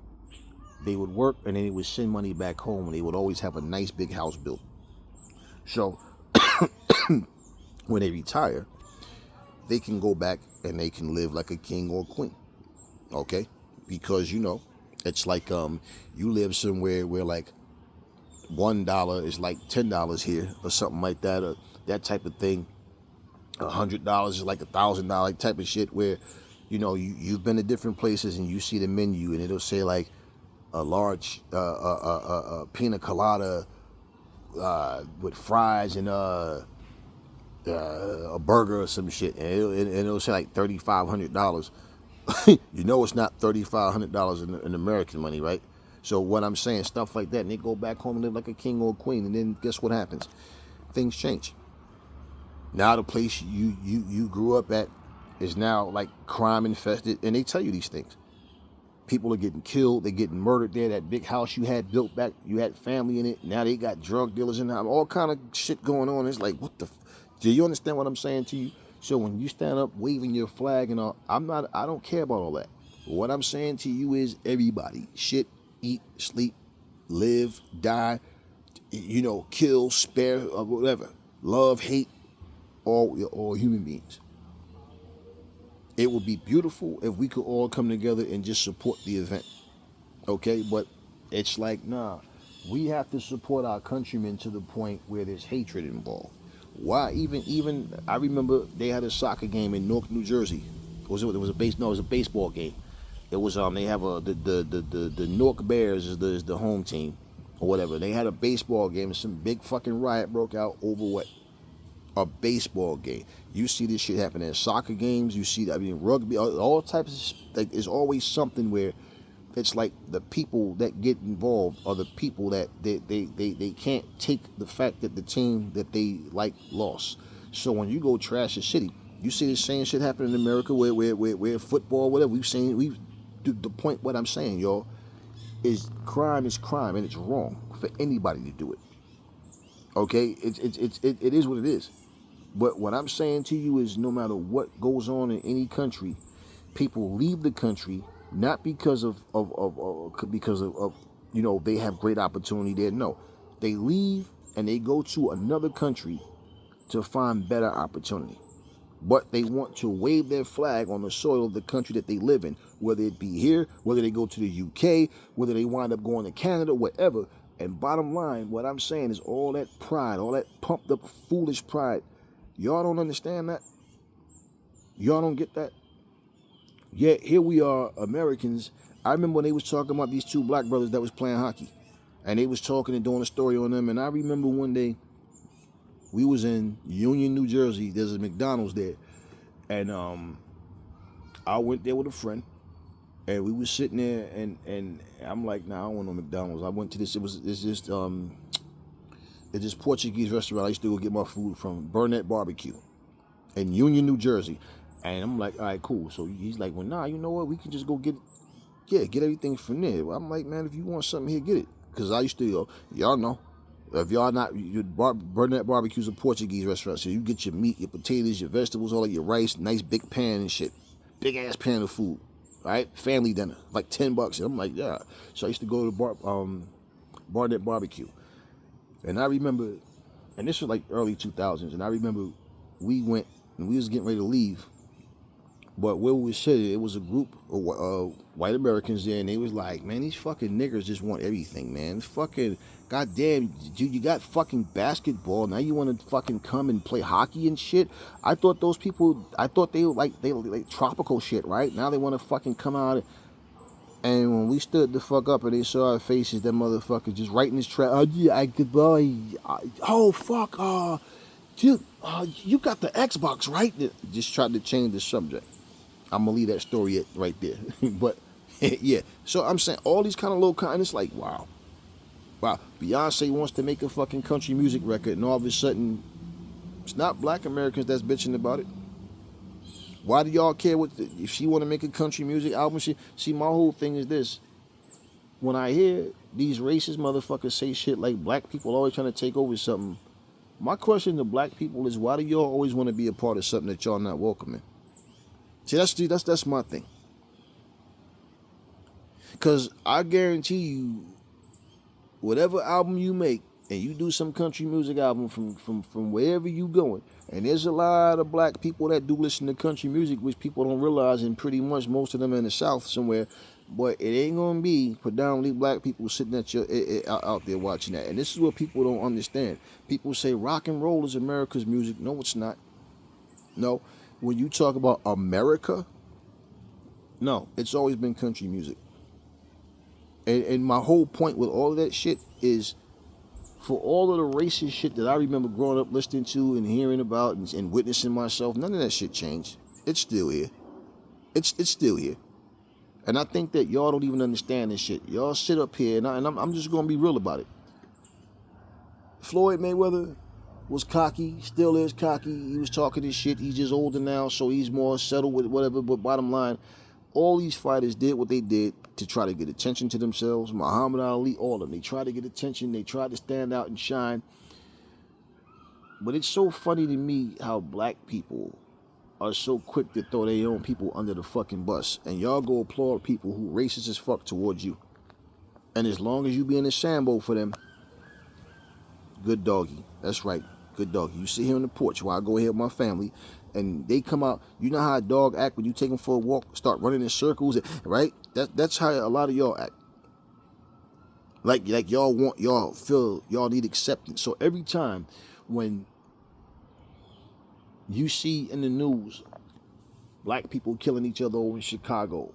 they would work and then they would send money back home, and they would always have a nice big house built. So when they retire, they can go back and they can live like a king or a queen. Okay? Because it's like you live somewhere where like $1 is like $10 here or something like that, or that type of thing. $100 is like $1,000 type of shit, where you've been to different places and you see the menu and it'll say like a large pina colada with fries and a burger or some shit, and it'll say like $3,500. It's not $3,500 in American money, right? So what I'm saying, stuff like that, and they go back home and live like a king or a queen, and then guess what happens? Things change. Now the place you grew up at is now like crime infested, and they tell you these things. People are getting killed, they're getting murdered there. That big house you had built back, you had family in it. Now they got drug dealers in there, all kind of shit going on. It's like, what the? Do you understand what I'm saying to you? So when you stand up waving your flag and all, I don't care about all that. What I'm saying to you is everybody, shit, eat, sleep, live, die, kill, spare, or whatever. Love, hate, all human beings. It would be beautiful if we could all come together and just support the event. Okay? But it's like, nah, we have to support our countrymen to the point where there's hatred involved. Why? Even I remember they had a soccer game in Newark, New Jersey. It was a baseball game. It was they have the Newark Bears is the home team or whatever. They had a baseball game and some big fucking riot broke out over what? A baseball game. You see this shit happen at soccer games. You see, rugby, all types of, like, there's always something where it's like the people that get involved are the people that they can't take the fact that the team that they like lost. So when you go trash a city, you see the same shit happen in America where football, whatever, the point, what I'm saying, y'all, is crime and it's wrong for anybody to do it. Okay? It is what it is. But what I'm saying to you is, no matter what goes on in any country, people leave the country not because of they have great opportunity there. No, they leave and they go to another country to find better opportunity. But they want to wave their flag on the soil of the country that they live in, whether it be here, whether they go to the UK, whether they wind up going to Canada, whatever. And bottom line, what I'm saying is all that pride, all that pumped up foolish pride. Y'all don't understand that? Y'all don't get that? Yet here we are, Americans. I remember when they was talking about these 2 black brothers that was playing hockey. And they was talking and doing a story on them. And I remember one day, we was in Union, New Jersey. There's a McDonald's there. And I went there with a friend. And we was sitting there, and I'm like, nah, I don't want no McDonald's. I went to this, it's this Portuguese restaurant I used to go get my food from, Burnett Barbecue, in Union, New Jersey. And I'm like, all right, cool. So he's like, well, nah, you know what? We can just go get everything from there. I'm like, man, if you want something here, get it. Because I used to, y'all know, If y'all not, Burnett Barbecue's a Portuguese restaurant, so you get your meat, your potatoes, your vegetables, all of your rice, nice big pan and shit, big ass pan of food, right? Family dinner, like $10. And I'm like, yeah. So I used to go to Barnett Barbecue, and I remember, and this was like early 2000s, and I remember we went and we was getting ready to leave, but where we was sitting, it was a group of white Americans there, and they was like, man, these fucking niggers just want everything, man. Fucking, goddamn, dude, you got fucking basketball. Now you want to fucking come and play hockey and shit? I thought those people, I thought they like tropical shit, right? Now they want to fucking come out. And when we stood the fuck up and they saw our faces, that motherfucker just right in his trap. Oh, yeah, I could boy. Oh, fuck. Dude, you got the Xbox, right? Just tried to change the subject. I'm gonna leave that story right there. But yeah, so I'm saying all these kind of little and it's like, wow. Beyonce wants to make a fucking country music record, and all of a sudden, it's not black Americans that's bitching about it. Why do y'all care if she want to make a country music album? See, my whole thing is this. When I hear these racist motherfuckers say shit like black people always trying to take over something, my question to black people is, why do y'all always want to be a part of something that y'all not welcome in? See, that's my thing. Because I guarantee you, whatever album you make, and you do some country music album from wherever you going, and there's a lot of black people that do listen to country music, which people don't realize, and pretty much most of them are in the South somewhere, but it ain't gonna be predominantly black people sitting at out there watching that. And this is what people don't understand. People say rock and roll is America's music. No, it's not. No, when you talk about America, no, it's always been country music. And my whole point with all of that shit is, for all of the racist shit that I remember growing up listening to and hearing about and witnessing myself, none of that shit changed. It's still here. It's still here. And I think that y'all don't even understand this shit. Y'all sit up here, and I'm just going to be real about it. Floyd Mayweather was cocky, still is cocky. He was talking this shit. He's just older now, so he's more settled with whatever. But bottom line, all these fighters did what they did to try to get attention to themselves. Muhammad Ali, all of them. They tried to get attention. They tried to stand out and shine. But it's so funny to me how black people are so quick to throw their own people under the fucking bus. And y'all go applaud people who racist as fuck towards you. And as long as you be in the Sambo for them, good doggy. That's right. Good doggy. You sit here on the porch while I go here with my family, and they come out. You know how a dog act when you take them for a walk, start running in circles, right? That's how a lot of y'all act. Like y'all feel y'all need acceptance. So every time when you see in the news black people killing each other over in Chicago,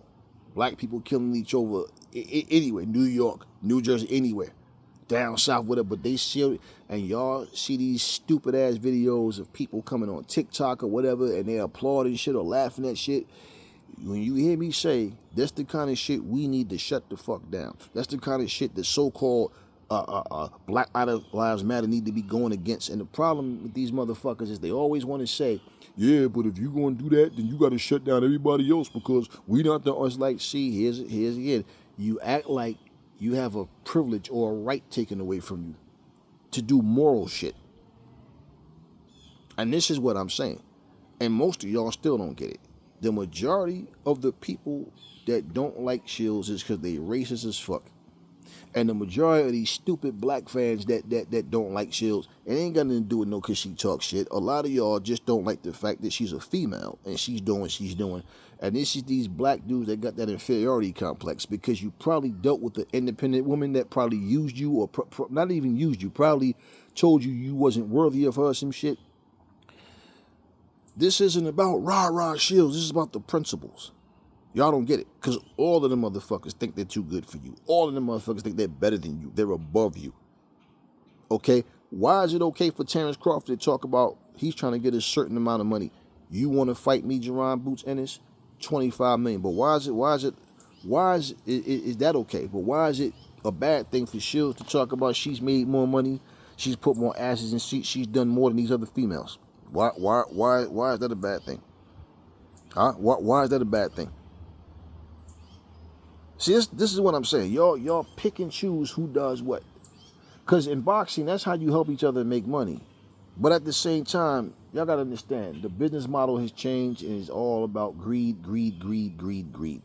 black people killing each other anywhere, New York, New Jersey, anywhere, down south, whatever, but they see, and y'all see these stupid ass videos of people coming on TikTok or whatever, and they applauding shit or laughing at shit. When you hear me say, that's the kind of shit we need to shut the fuck down. That's the kind of shit that so-called Black Lives Matter need to be going against. And the problem with these motherfuckers is they always want to say, yeah, but if you going to do that, then you got to shut down everybody else because we not the us. Like, see, here's again, you act like you have a privilege or a right taken away from you to do moral shit. And this is what I'm saying. And most of y'all still don't get it. The majority of the people that don't like Shields is because they racist as fuck. And the majority of these stupid black fans that don't like Shields, it ain't got nothing to do with no because she talks shit. A lot of y'all just don't like the fact that she's a female and she's doing what she's doing. And this is these black dudes that got that inferiority complex because you probably dealt with an independent woman that probably used you or not even used you, probably told you wasn't worthy of her or some shit. This isn't about rah-rah Shields. This is about the principles. Y'all don't get it. Because all of them motherfuckers think they're too good for you. All of them motherfuckers think they're better than you. They're above you. Okay? Why is it okay for Terrence Crawford to talk about he's trying to get a certain amount of money? You want to fight me, Jerron Boots Ennis? $25 million. But why is that okay? But why is it a bad thing for Shields to talk about she's made more money, she's put more asses in seats, she's done more than these other females? Why is that a bad thing? Huh? Why is that a bad thing? See, this is what I'm saying. Y'all pick and choose who does what. Because in boxing, that's how you help each other make money. But at the same time, y'all got to understand, the business model has changed and it's all about greed, greed, greed, greed, greed.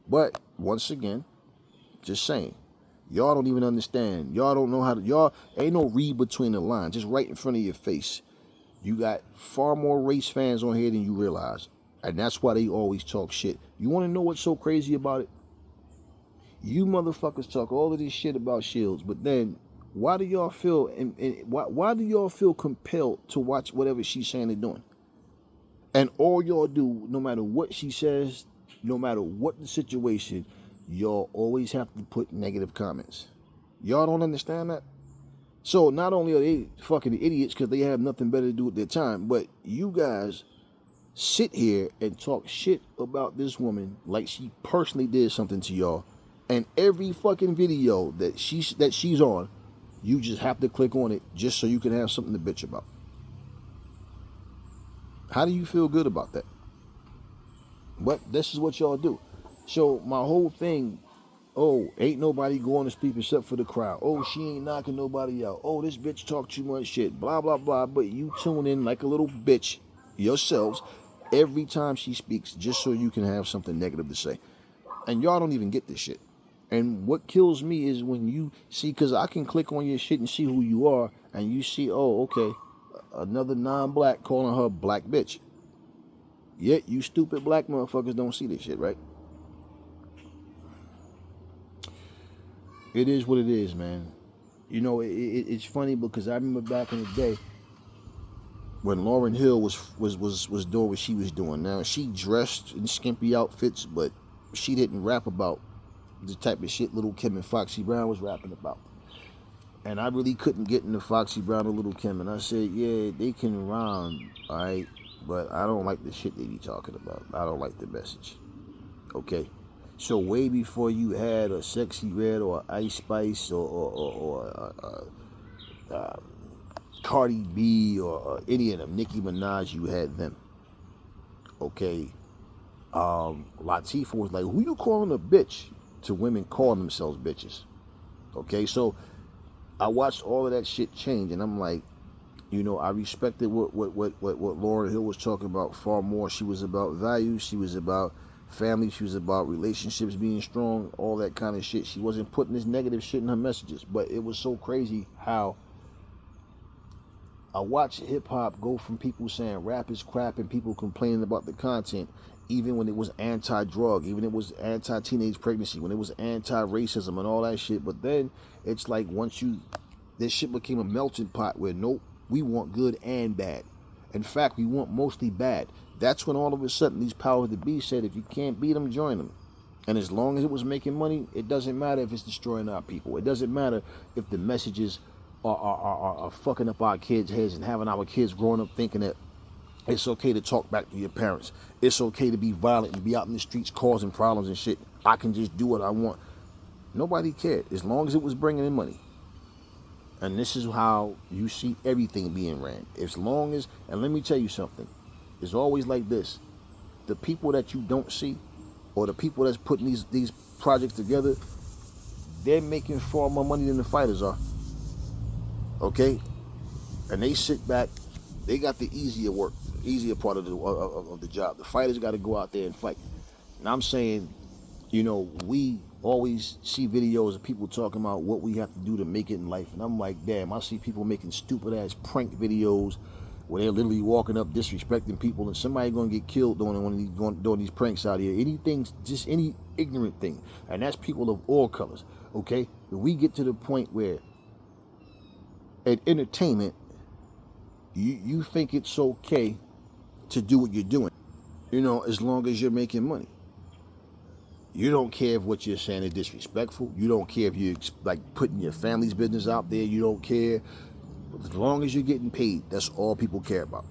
But once again, just saying, y'all don't even understand. Y'all don't know how to, y'all ain't no read between the lines, just right in front of your face. You got far more race fans on here than you realize. And that's why they always talk shit. You want to know what's so crazy about it? You motherfuckers talk all of this shit about Shields, but then why do y'all feel why do y'all feel compelled to watch whatever she's saying and doing? And all y'all do, no matter what she says, no matter what the situation, y'all always have to put negative comments. Y'all don't understand that? So not only are they fucking idiots because they have nothing better to do with their time, but you guys sit here and talk shit about this woman like she personally did something to y'all. And every fucking video that she's on, you just have to click on it just so you can have something to bitch about. How do you feel good about that? But this is what y'all do. So my whole thing, oh, ain't nobody going to speak except for the crowd. Oh, she ain't knocking nobody out. Oh, this bitch talk too much shit. Blah, blah, blah. But you tune in like a little bitch yourselves every time she speaks just so you can have something negative to say. And y'all don't even get this shit. And what kills me is when you see, because I can click on your shit and see who you are, and you see, oh, okay, another non-black calling her black bitch. Yet you stupid black motherfuckers don't see this shit, right? It is what it is, man. You know, it's funny because I remember back in the day when Lauryn Hill was doing what she was doing. Now, she dressed in skimpy outfits, but she didn't rap about the type of shit Little Kim and Foxy Brown was rapping about. And I really couldn't get into Foxy Brown or Little Kim. And I said, yeah, they can rhyme, all right, but I don't like the shit they be talking about. I don't like the message, okay? So way before you had a Sexy Red or Ice Spice or Cardi B or any of them, Nicki Minaj, you had them, okay? Latifah was like, who you calling a bitch? To women calling themselves bitches, okay? So I watched all of that shit change, and I'm like, you know, I respected what Lauryn Hill was talking about far more. She was about values, she was about family, she was about relationships being strong, all that kind of shit. She wasn't putting this negative shit in her messages, but it was so crazy how I watched hip-hop go from people saying rap is crap and people complaining about the content, even when it was anti-drug, even when it was anti-teenage pregnancy, when it was anti-racism and all that shit. But then it's like once this shit became a melting pot where nope, we want good and bad. In fact, we want mostly bad. That's when all of a sudden these powers that be said, if you can't beat them, join them. And as long as it was making money, it doesn't matter if it's destroying our people. It doesn't matter if the messages are fucking up our kids' heads and having our kids growing up thinking that it's okay to talk back to your parents. It's okay to be violent and be out in the streets causing problems and shit. I can just do what I want. Nobody cared as long as it was bringing in money. And this is how you see everything being ran. As long as, and let me tell you something, it's always like this. The people that you don't see, or the people that's putting these projects together, they're making far more money than the fighters are. Okay? And they sit back, they got the easier work, easier part of the job. The fighters got to go out there and fight. And I'm saying, you know, we always see videos of people talking about what we have to do to make it in life. And I'm like, damn, I see people making stupid ass prank videos where they're literally walking up disrespecting people and somebody going to get killed doing these pranks out here. Anything, just any ignorant thing. And that's people of all colors, okay? But we get to the point where at entertainment, you think it's okay to do what you're doing, you know, as long as you're making money. You don't care if what you're saying is disrespectful. You don't care if you're like putting your family's business out there. You don't care. As long as you're getting paid, that's all people care about.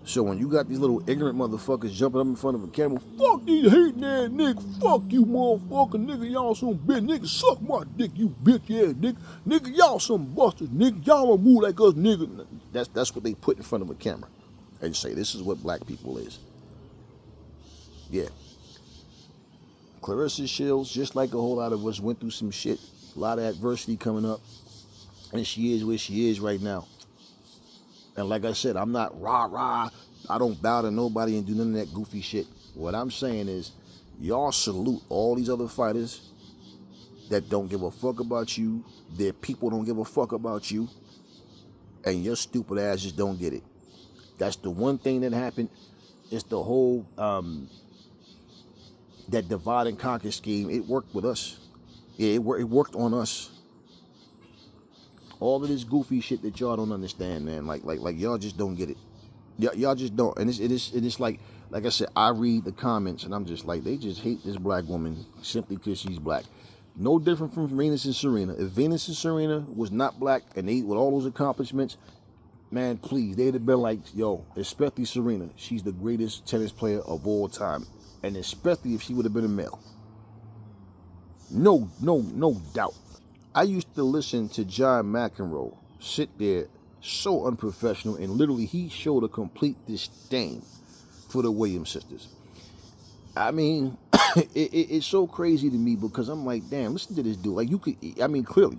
So when you got these little ignorant motherfuckers jumping up in front of a camera, fuck these hating ass niggas, fuck you motherfucker, nigga, y'all some bitch, nigga, suck my dick, you bitch ass nigga, nigga, y'all some busters, nigga, y'all don't move like us, nigga. That's what they put in front of a camera and say, this is what black people is. Yeah. Claressa Shields, just like a whole lot of us, went through some shit A lot of adversity coming up, and she is where she is right now. And like I said, I'm not rah-rah. I don't bow to nobody and do none of that goofy shit. What I'm saying is, y'all salute all these other fighters that don't give a fuck about you. Their people don't give a fuck about you. And your stupid ass just don't get it. That's the one thing that happened. It's the whole, that divide and conquer scheme. It worked with us. Yeah, it worked on us. All of this goofy shit that y'all don't understand, man. Like y'all just don't get it. Y'all just don't. And it's like I said, I read the comments and I'm just like, they just hate this black woman simply because she's black. No different from Venus and Serena. If Venus and Serena was not black and they with all those accomplishments, man, please, they'd have been like, yo, especially Serena. She's the greatest tennis player of all time. And especially if she would have been a male. No doubt. I used to listen to John McEnroe sit there so unprofessional, and literally he showed a complete disdain for the Williams sisters. I mean, it's so crazy to me because I'm like, damn, listen to this dude. Like, you could, I mean, clearly.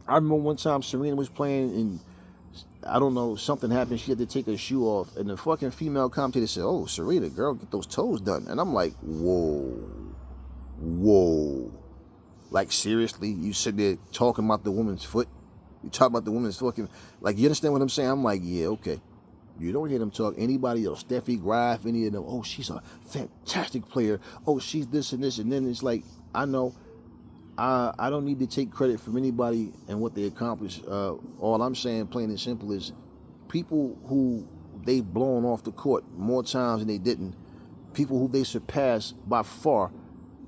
I remember one time Serena was playing and I don't know, something happened. She had to take her shoe off, and the fucking female commentator said, "Oh, Serena, girl, get those toes done." And I'm like, whoa. Like, seriously? You sit there talking about the woman's foot? You talk about the woman's fucking, like, you understand what I'm saying? I'm like, yeah, okay. You don't hear them talk. Anybody else, Steffi Graf, any of them, oh, she's a fantastic player. Oh, she's this and this. And then it's like, I know, I don't need to take credit from anybody and what they accomplished. All I'm saying, plain and simple, is people who they've blown off the court more times than they didn't, people who they surpassed by far,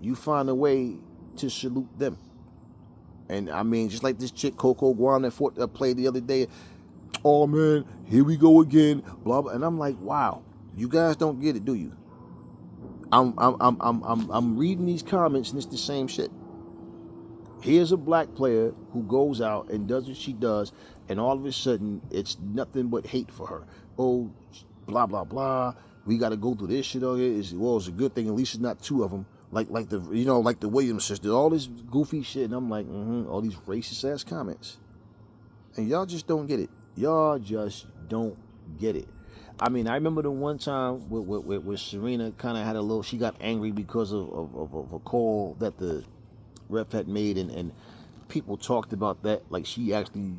you find a way to salute them. And I mean, just like this chick Coco Guam that played the other day. Oh man, here we go again, blah blah. And I'm like, wow, you guys don't get it, do you? I'm reading these comments and it's the same shit. Here's a black player who goes out and does what she does, and all of a sudden it's nothing but hate for her. Oh, blah blah blah. We got to go through this shit on here. It's a good thing. At least it's not two of them. Like the Williams sisters. All this goofy shit, and I'm like, all these racist ass comments, and y'all just don't get it. Y'all just don't get it. I mean, I remember the one time where Serena kind of had a little. She got angry because of a call that the ref had made, and people talked about that. Like, she actually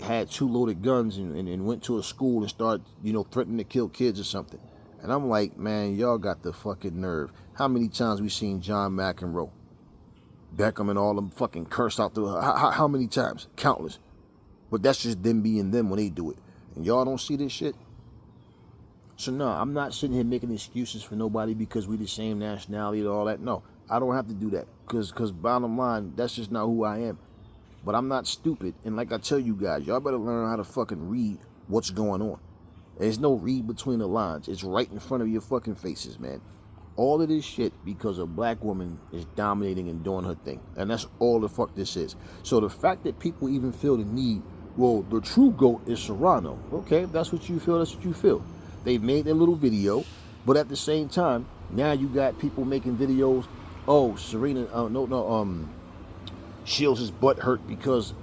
had two loaded guns and went to a school and started threatening to kill kids or something. And I'm like, man, y'all got the fucking nerve. How many times we seen John McEnroe, Beckham, and all them fucking curse out the how many times? Countless. But that's just them being them when they do it. And y'all don't see this shit? So no, I'm not sitting here making excuses for nobody because we the same nationality and all that. No, I don't have to do that. Because bottom line, that's just not who I am. But I'm not stupid. And like I tell you guys, y'all better learn how to fucking read what's going on. There's no read between the lines. It's right in front of your fucking faces, man. All of this shit because a black woman is dominating and doing her thing. And that's all the fuck this is. So the fact that people even feel the need, well, the true GOAT is Serrano. Okay, if that's what you feel, that's what you feel. They've made their little video, but at the same time, now you got people making videos. Oh, Serena, Shields' butt hurt because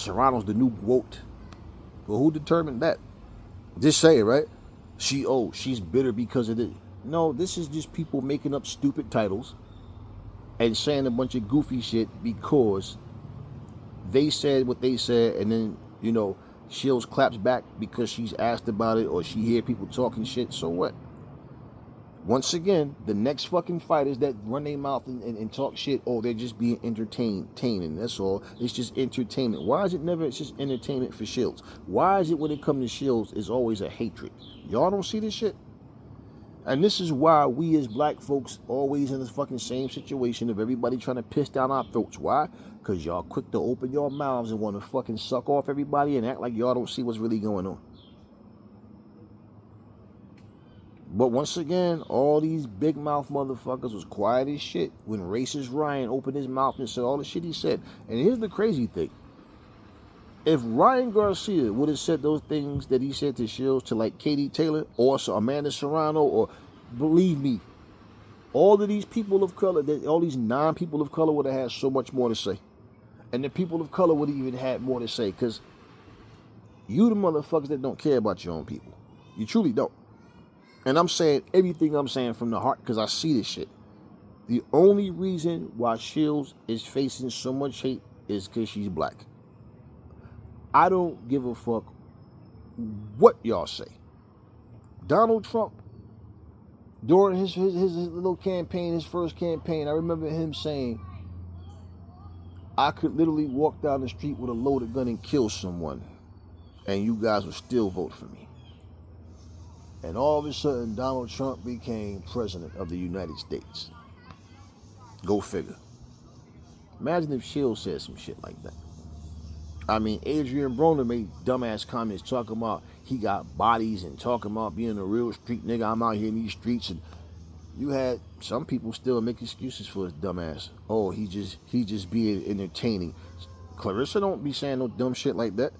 Serrano's the new GOAT. Well, who determined that? Just say it, right? She's bitter because of it. No, this is just people making up stupid titles and saying a bunch of goofy shit because they said what they said, and then, Shields claps back because she's asked about it or she hear people talking shit. So what? Once again, the next fucking fighters that run their mouth and talk shit, they're just being entertaining. That's all. It's just entertainment. Why is it never it's just entertainment for Shields? Why is it when it comes to Shields, it's always a hatred? Y'all don't see this shit? And this is why we as black folks always in this fucking same situation of everybody trying to piss down our throats. Why? Because y'all quick to open your mouths and want to fucking suck off everybody and act like y'all don't see what's really going on. But once again, all these big mouth motherfuckers was quiet as shit when racist Ryan opened his mouth and said all the shit he said. And here's the crazy thing. If Ryan Garcia would have said those things that he said to Shields to like Katie Taylor or Amanda Serrano, or believe me, All of these people of color, all these non-people of color would have had so much more to say. And the people of color would have even had more to say, because you the motherfuckers that don't care about your own people. You truly don't. And I'm saying everything I'm saying from the heart because I see this shit. The only reason why Shields is facing so much hate is because she's black. I don't give a fuck what y'all say. Donald Trump, during his little campaign, his first campaign, I remember him saying, I could literally walk down the street with a loaded gun and kill someone, and you guys would still vote for me. And all of a sudden, Donald Trump became president of the United States. Go figure. Imagine if Shields said some shit like that. I mean, Adrian Broner made dumbass comments talking about he got bodies and talking about being a real street nigga. I'm out here in these streets, and you had some people still make excuses for his dumbass. Oh, he just being entertaining. Claressa don't be saying no dumb shit like that.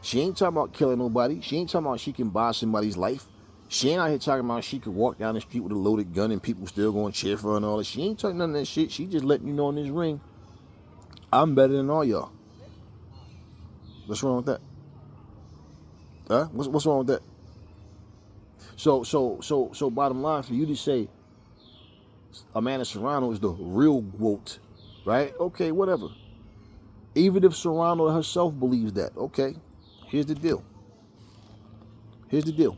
She ain't talking about killing nobody. She ain't talking about she can buy somebody's life. She ain't out here talking about she could walk down the street with a loaded gun and people still going to cheer for her and all that. She ain't talking none of that shit. She just letting you know in this ring, I'm better than all y'all. What's wrong with that? Huh? What's wrong with that? So bottom line, for you to say Amanda Serrano is the real GOAT, right? Okay, whatever. Even if Serrano herself believes that, okay, here's the deal. Here's the deal.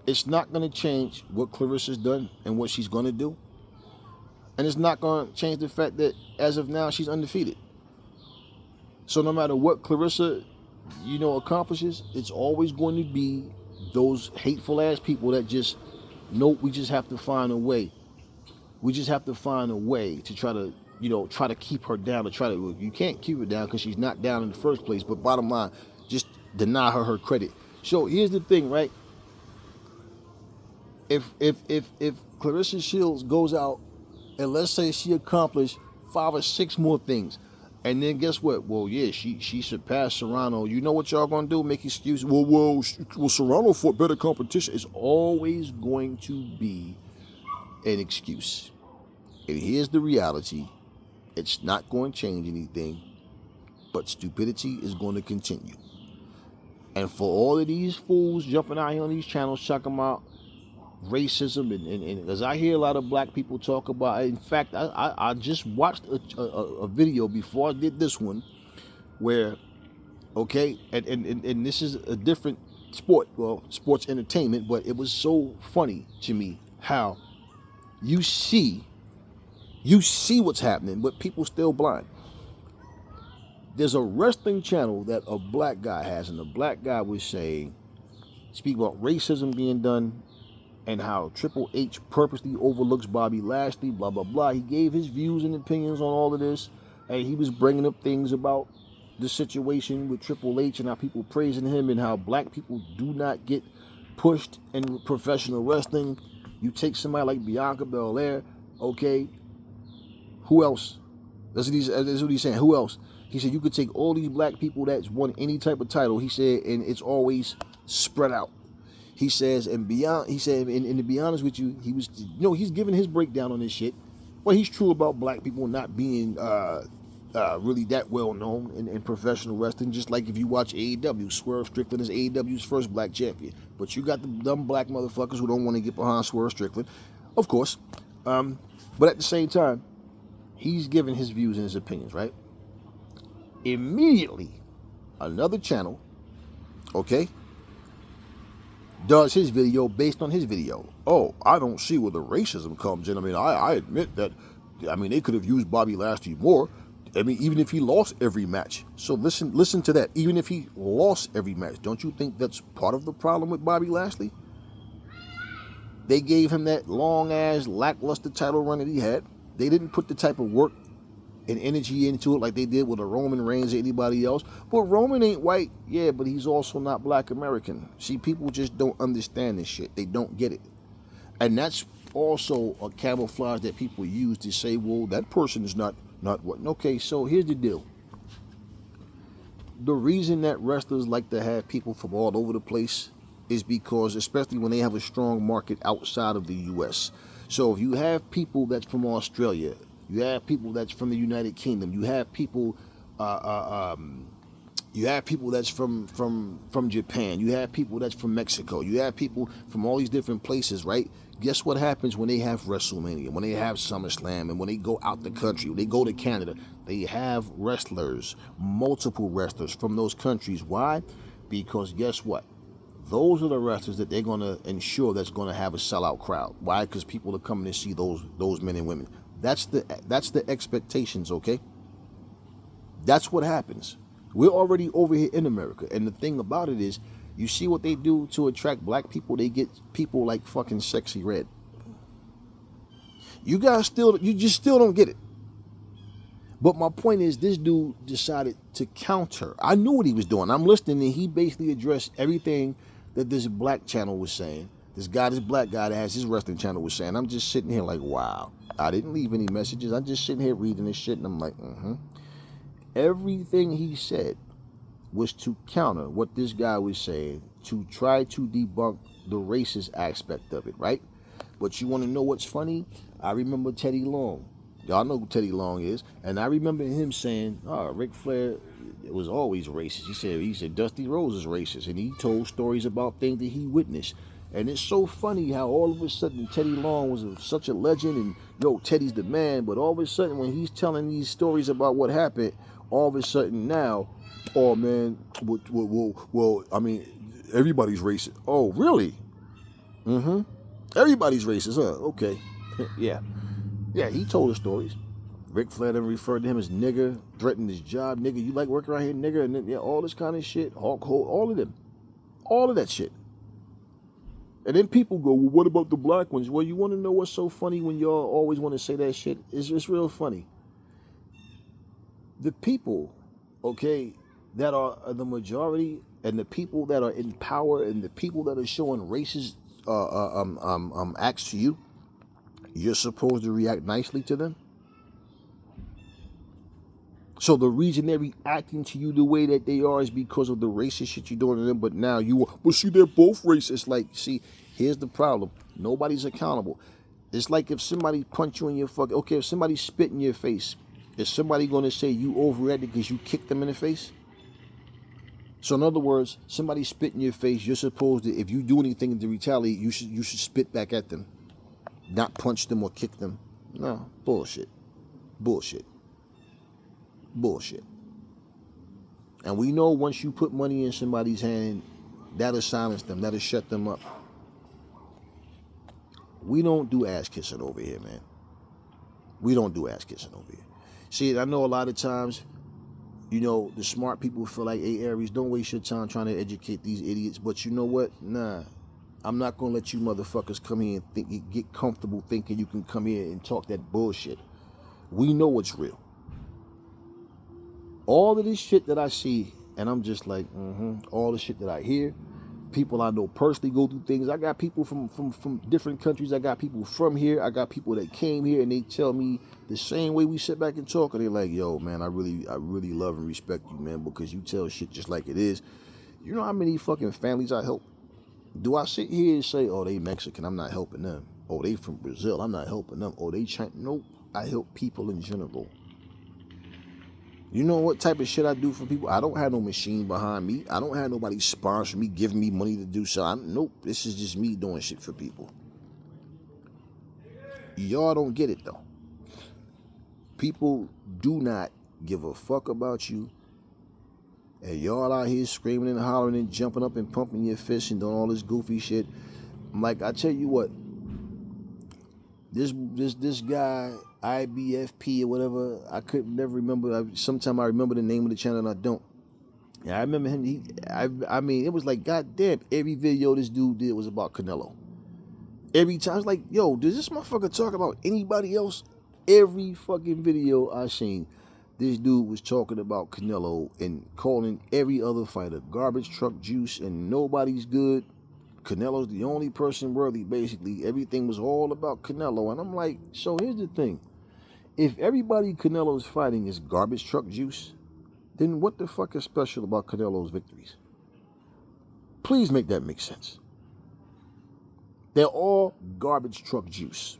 It's not going to change what Claressa's done and what she's going to do. And it's not going to change the fact that, as of now, she's undefeated. So no matter what Claressa, accomplishes, it's always going to be those hateful-ass people that just, nope, we just have to find a way. We just have to find a way to try to keep her down. You can't keep her down because she's not down in the first place. But bottom line, just deny her credit. So here's the thing, right? If Claressa Shields goes out and let's say she accomplished 5 or 6 more things, and then guess what? Well, yeah, she surpassed Serrano. You know what y'all gonna do? Make excuses. Well, Serrano fought better competition. It's always going to be an excuse. And here's the reality: it's not going to change anything, but stupidity is going to continue. And for all of these fools jumping out here on these channels talking about racism, and because I hear a lot of black people talk about, in fact, I just watched a video before I did this one where, okay, and this is a different sport, well, sports entertainment, but it was so funny to me how you see what's happening, but people still blind. There's a wrestling channel that a black guy has, and the black guy was saying, speak about racism being done and how Triple H purposely overlooks Bobby Lashley, blah, blah, blah. He gave his views and opinions on all of this, and he was bringing up things about the situation with Triple H and how people praising him and how black people do not get pushed in professional wrestling. You take somebody like Bianca Belair, okay, who else? That's what he's saying. Who else? He said you could take all these black people that's won any type of title, he said, and it's always spread out. He says, and beyond, he said, and to be honest with you, he was, he's giving his breakdown on this shit. Well, he's true about black people not being really that well known in professional wrestling. Just like if you watch AEW, Swerve Strickland is AEW's first black champion. But you got the dumb black motherfuckers who don't want to get behind Swerve Strickland, of course. But at the same time, he's giving his views and his opinions, right? Immediately, another channel, okay, does his video based on his video. Oh, I don't see where the racism comes in. I mean, I admit that, they could have used Bobby Lashley more. Even if he lost every match. So listen to that. Even if he lost every match, don't you think that's part of the problem with Bobby Lashley? They gave him that long-ass, lackluster title run that he had. They didn't put the type of work and energy into it like they did with a Roman Reigns or anybody else. But Roman ain't white, yeah, but he's also not black American. See, people just don't understand this shit. They don't get it. And that's also a camouflage that people use to say, well, that person is not what. Okay, so here's the deal. The reason that wrestlers like to have people from all over the place is because, especially when they have a strong market outside of the U.S. So if you have people that's from Australia, you have people that's from the United Kingdom, you have people, uh, uh, um, you have people that's from Japan, you have people that's from Mexico, you have people from all these different places, right? Guess what happens when they have WrestleMania, when they have SummerSlam, and when they go out the country, when they go to Canada, they have wrestlers, multiple wrestlers from those countries. Why? Because guess what? Those are the wrestlers that they're going to ensure that's going to have a sellout crowd. Why? Because people are coming to see those men and women. That's the expectations, okay? That's what happens. We're already over here in America, and the thing about it is, you see what they do to attract black people? They get people like fucking Sexy Red. You just still don't get it. But my point is, this dude decided to counter. I knew what he was doing. I'm listening, and he basically addressed everything that this black channel was saying. This black guy that has his wrestling channel was saying. I'm just sitting here like, wow. I didn't leave any messages. I'm just sitting here reading this shit, and I'm like, Everything he said was to counter what this guy was saying, to try to debunk the racist aspect of it, right? But you want to know what's funny? I remember Teddy Long. Y'all know who Teddy Long is. And I remember him saying, Ric Flair was always racist. He said Dusty Rhodes is racist. And he told stories about things that he witnessed. And it's so funny how all of a sudden Teddy Long was such a legend and, Teddy's the man. But all of a sudden when he's telling these stories about what happened, all of a sudden now, oh man, well, I mean, everybody's racist. Oh, really? Everybody's racist, huh? Okay. Yeah. Yeah, he told the stories. Ric Flair then referred to him as nigger, threatened his job, nigger, you like working around here, nigger, and then, yeah, all this kind of shit. Hulk Hogan, all of them. All of that shit. And then people go, well, what about the black ones? Well, you want to know what's so funny when y'all always want to say that shit? It's just real funny. The people, okay, that are the majority, and the people that are in power, and the people that are showing racist acts to you, you're supposed to react nicely to them. So the reason they're reacting to you the way that they are is because of the racist shit you're doing to them. But now see, they're both racist. Like, see, here's the problem. Nobody's accountable. It's like if somebody punch you in your if somebody spit in your face, is somebody going to say you overreacted because you kicked them in the face? So in other words, somebody spit in your face, you're supposed to, if you do anything to retaliate, you should spit back at them, not punch them or kick them. No, bullshit. And we know once you put money in somebody's hand, that'll silence them, that'll shut them up. We don't do ass kissing over here, man. We don't do ass kissing over here. See, I know a lot of times, the smart people feel like, hey, Aries, don't waste your time trying to educate these idiots. But you know what? Nah, I'm not going to let you motherfuckers come here and get comfortable thinking you can come here and talk that bullshit. We know what's real. All of this shit that I see, and I'm just like, all the shit that I hear, people I know personally go through things. I got people from different countries. I got people from here. I got people that came here, and they tell me the same way we sit back and talk, and they're like, yo, man, I really love and respect you, man, because you tell shit just like it is. You know how many fucking families I help? Do I sit here and say, oh, they Mexican, I'm not helping them. Oh, they from Brazil, I'm not helping them. Oh, they China. Nope, I help people in general. You know what type of shit I do for people? I don't have no machine behind me. I don't have nobody sponsoring me, giving me money to do so. Nope, this is just me doing shit for people. Y'all don't get it, though. People do not give a fuck about you. And y'all out here screaming and hollering and jumping up and pumping your fists and doing all this goofy shit. I'm like, I tell you what, this guy, IBFP or whatever, I could never remember. Sometimes I remember the name of the channel and I don't. Yeah, I remember him. I mean, it was like, goddamn, every video this dude did was about Canelo. Every time, I was like, yo, does this motherfucker talk about anybody else? Every fucking video I seen, this dude was talking about Canelo and calling every other fighter garbage truck juice and nobody's good. Canelo's the only person worthy, basically. Everything was all about Canelo. And I'm like, so here's the thing. If everybody Canelo's fighting is garbage truck juice, then what the fuck is special about Canelo's victories? Please make that make sense. They're all garbage truck juice.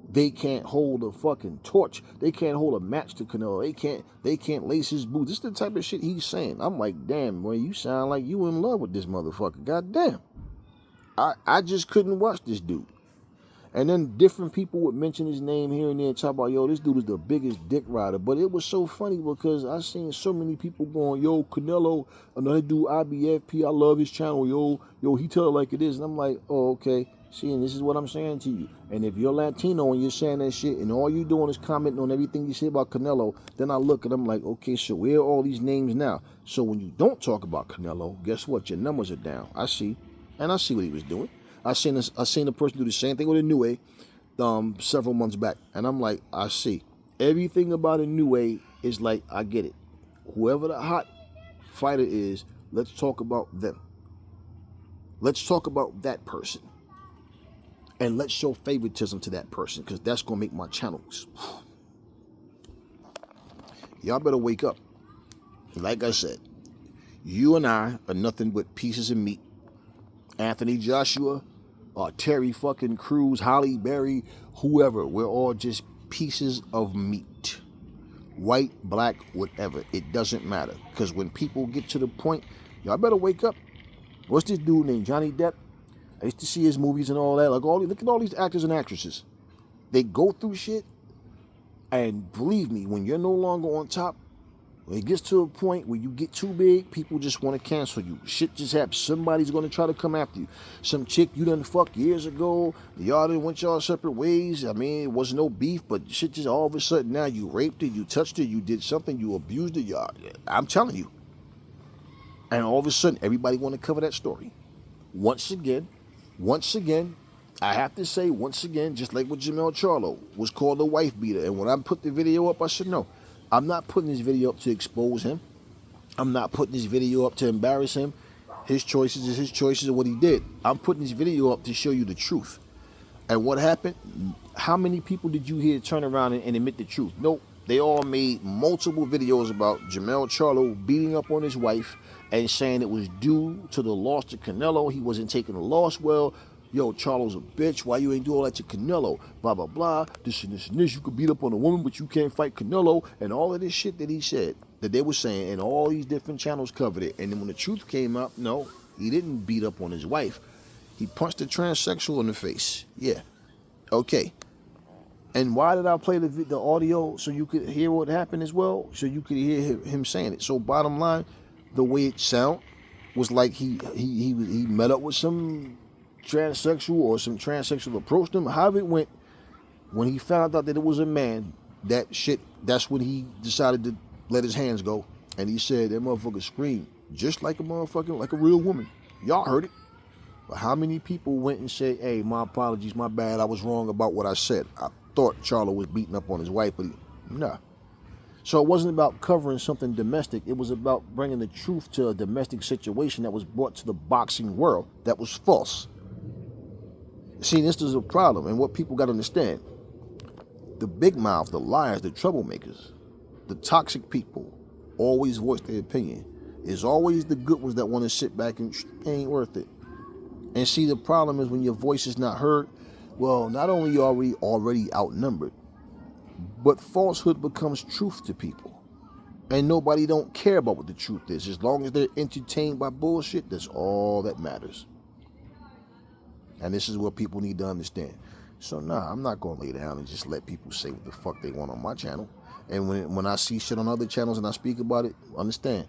They can't hold a fucking torch. They can't hold a match to Canelo. They can't lace his boots. This is the type of shit he's saying. I'm like, damn, boy, you sound like you in love with this motherfucker. God damn. I just couldn't watch this dude. And then different people would mention his name here and there and talk about, yo, this dude is the biggest dick rider. But it was so funny because I seen so many people going, yo, Canelo, another dude, IBFP, I love his channel, yo, he tell it like it is. And I'm like, oh, okay. See, and this is what I'm saying to you. And if you're Latino and you're saying that shit and all you're doing is commenting on everything you say about Canelo, then I look and I'm like, okay, so where are all these names now? So when you don't talk about Canelo, guess what? Your numbers are down. I see. And I see what he was doing. I seen a person do the same thing with a New several months back. And I'm like, I see. Everything about a New is like, I get it. Whoever the hot fighter is, let's talk about them. Let's talk about that person. And let's show favoritism to that person, because that's going to make my channels. Y'all better wake up. Like I said, you and I are nothing but pieces of meat. Anthony Joshua, Terry fucking Crews, Holly Berry, whoever. We're all just pieces of meat. White, black, whatever. It doesn't matter. Because when people get to the point, y'all better wake up. What's this dude named Johnny Depp? I used to see his movies and all that. Like look at all these actors and actresses. They go through shit. And believe me, when you're no longer on top, when it gets to a point where you get too big, people just want to cancel you. Shit just happens. Somebody's going to try to come after you. Some chick you done fucked years ago. Y'all done went y'all separate ways. I mean, it wasn't no beef, but shit just all of a sudden now you raped her, you touched her, you did something, you abused her. Y'all, I'm telling you. And all of a sudden, everybody want to cover that story. Once again, I have to say, once again, just like with Jamel Charlo, was called a wife beater. And when I put the video up, I said, no, I'm not putting this video up to expose him. I'm not putting this video up to embarrass him. His choices is his choices of what he did. I'm putting this video up to show you the truth. And what happened? How many people did you hear turn around and admit the truth? Nope. They all made multiple videos about Jamel Charlo beating up on his wife and saying it was due to the loss to Canelo. He wasn't taking the loss well. Yo, Charlo's a bitch. Why you ain't do all that to Canelo? Blah, blah, blah. This and this and this. You could beat up on a woman, but you can't fight Canelo. And all of this shit that he said, that they were saying, and all these different channels covered it. And then when the truth came up, no, he didn't beat up on his wife. He punched a transsexual in the face. Yeah. Okay. And why did I play the audio? So you could hear what happened as well? So you could hear him saying it. So bottom line, the way it sounded was like he met up with some transsexual, or some transsexual approached him. However it went, when he found out that it was a man, that's when he decided to let his hands go. And he said that motherfucker screamed just like a motherfucker, like a real woman. Y'all heard it. But how many people went and said, hey, my apologies, my bad, I was wrong about what I said. I thought Charlo was beating up on his wife, but nah. So it wasn't about covering something domestic. It was about bringing the truth to a domestic situation that was brought to the boxing world that was false. See, this is a problem, and what people got to understand. The big mouth, the liars, the troublemakers, the toxic people always voice their opinion. It's always the good ones that want to sit back and ain't worth it. And see, the problem is when your voice is not heard, well, not only are we already outnumbered, but falsehood becomes truth to people. And nobody don't care about what the truth is. As long as they're entertained by bullshit, that's all that matters. And this is what people need to understand. So, nah, I'm not going to lay down and just let people say what the fuck they want on my channel. And when I see shit on other channels and I speak about it, understand,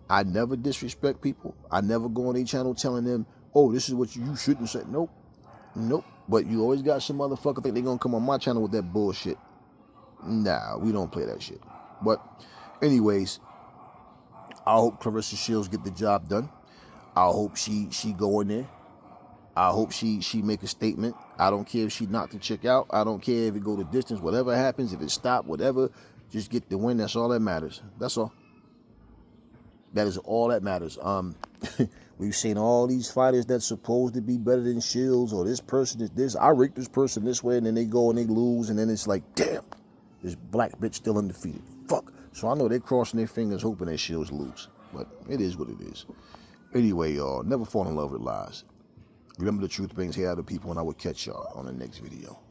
I never disrespect people. I never go on their channel telling them, oh, this is what you shouldn't say. Nope. But you always got some motherfucker think they're going to come on my channel with that bullshit. Nah, we don't play that shit. But anyways, I hope Claressa Shields get the job done. I hope she go in there. I hope she make a statement. I don't care if she knocked the chick out. I don't care if it go the distance. Whatever happens, if it stop, whatever, just get the win. That's all that matters. That's all. That is all that matters. We've seen all these fighters that's supposed to be better than Shields, or this person is this. I rate this person this way, and then they go and they lose, and then it's like, damn, this black bitch still undefeated. Fuck. So I know they're crossing their fingers hoping that Shields lose. But it is what it is. Anyway, y'all, never fall in love with lies. Remember, the truth brings hair to people, and I will catch y'all on the next video.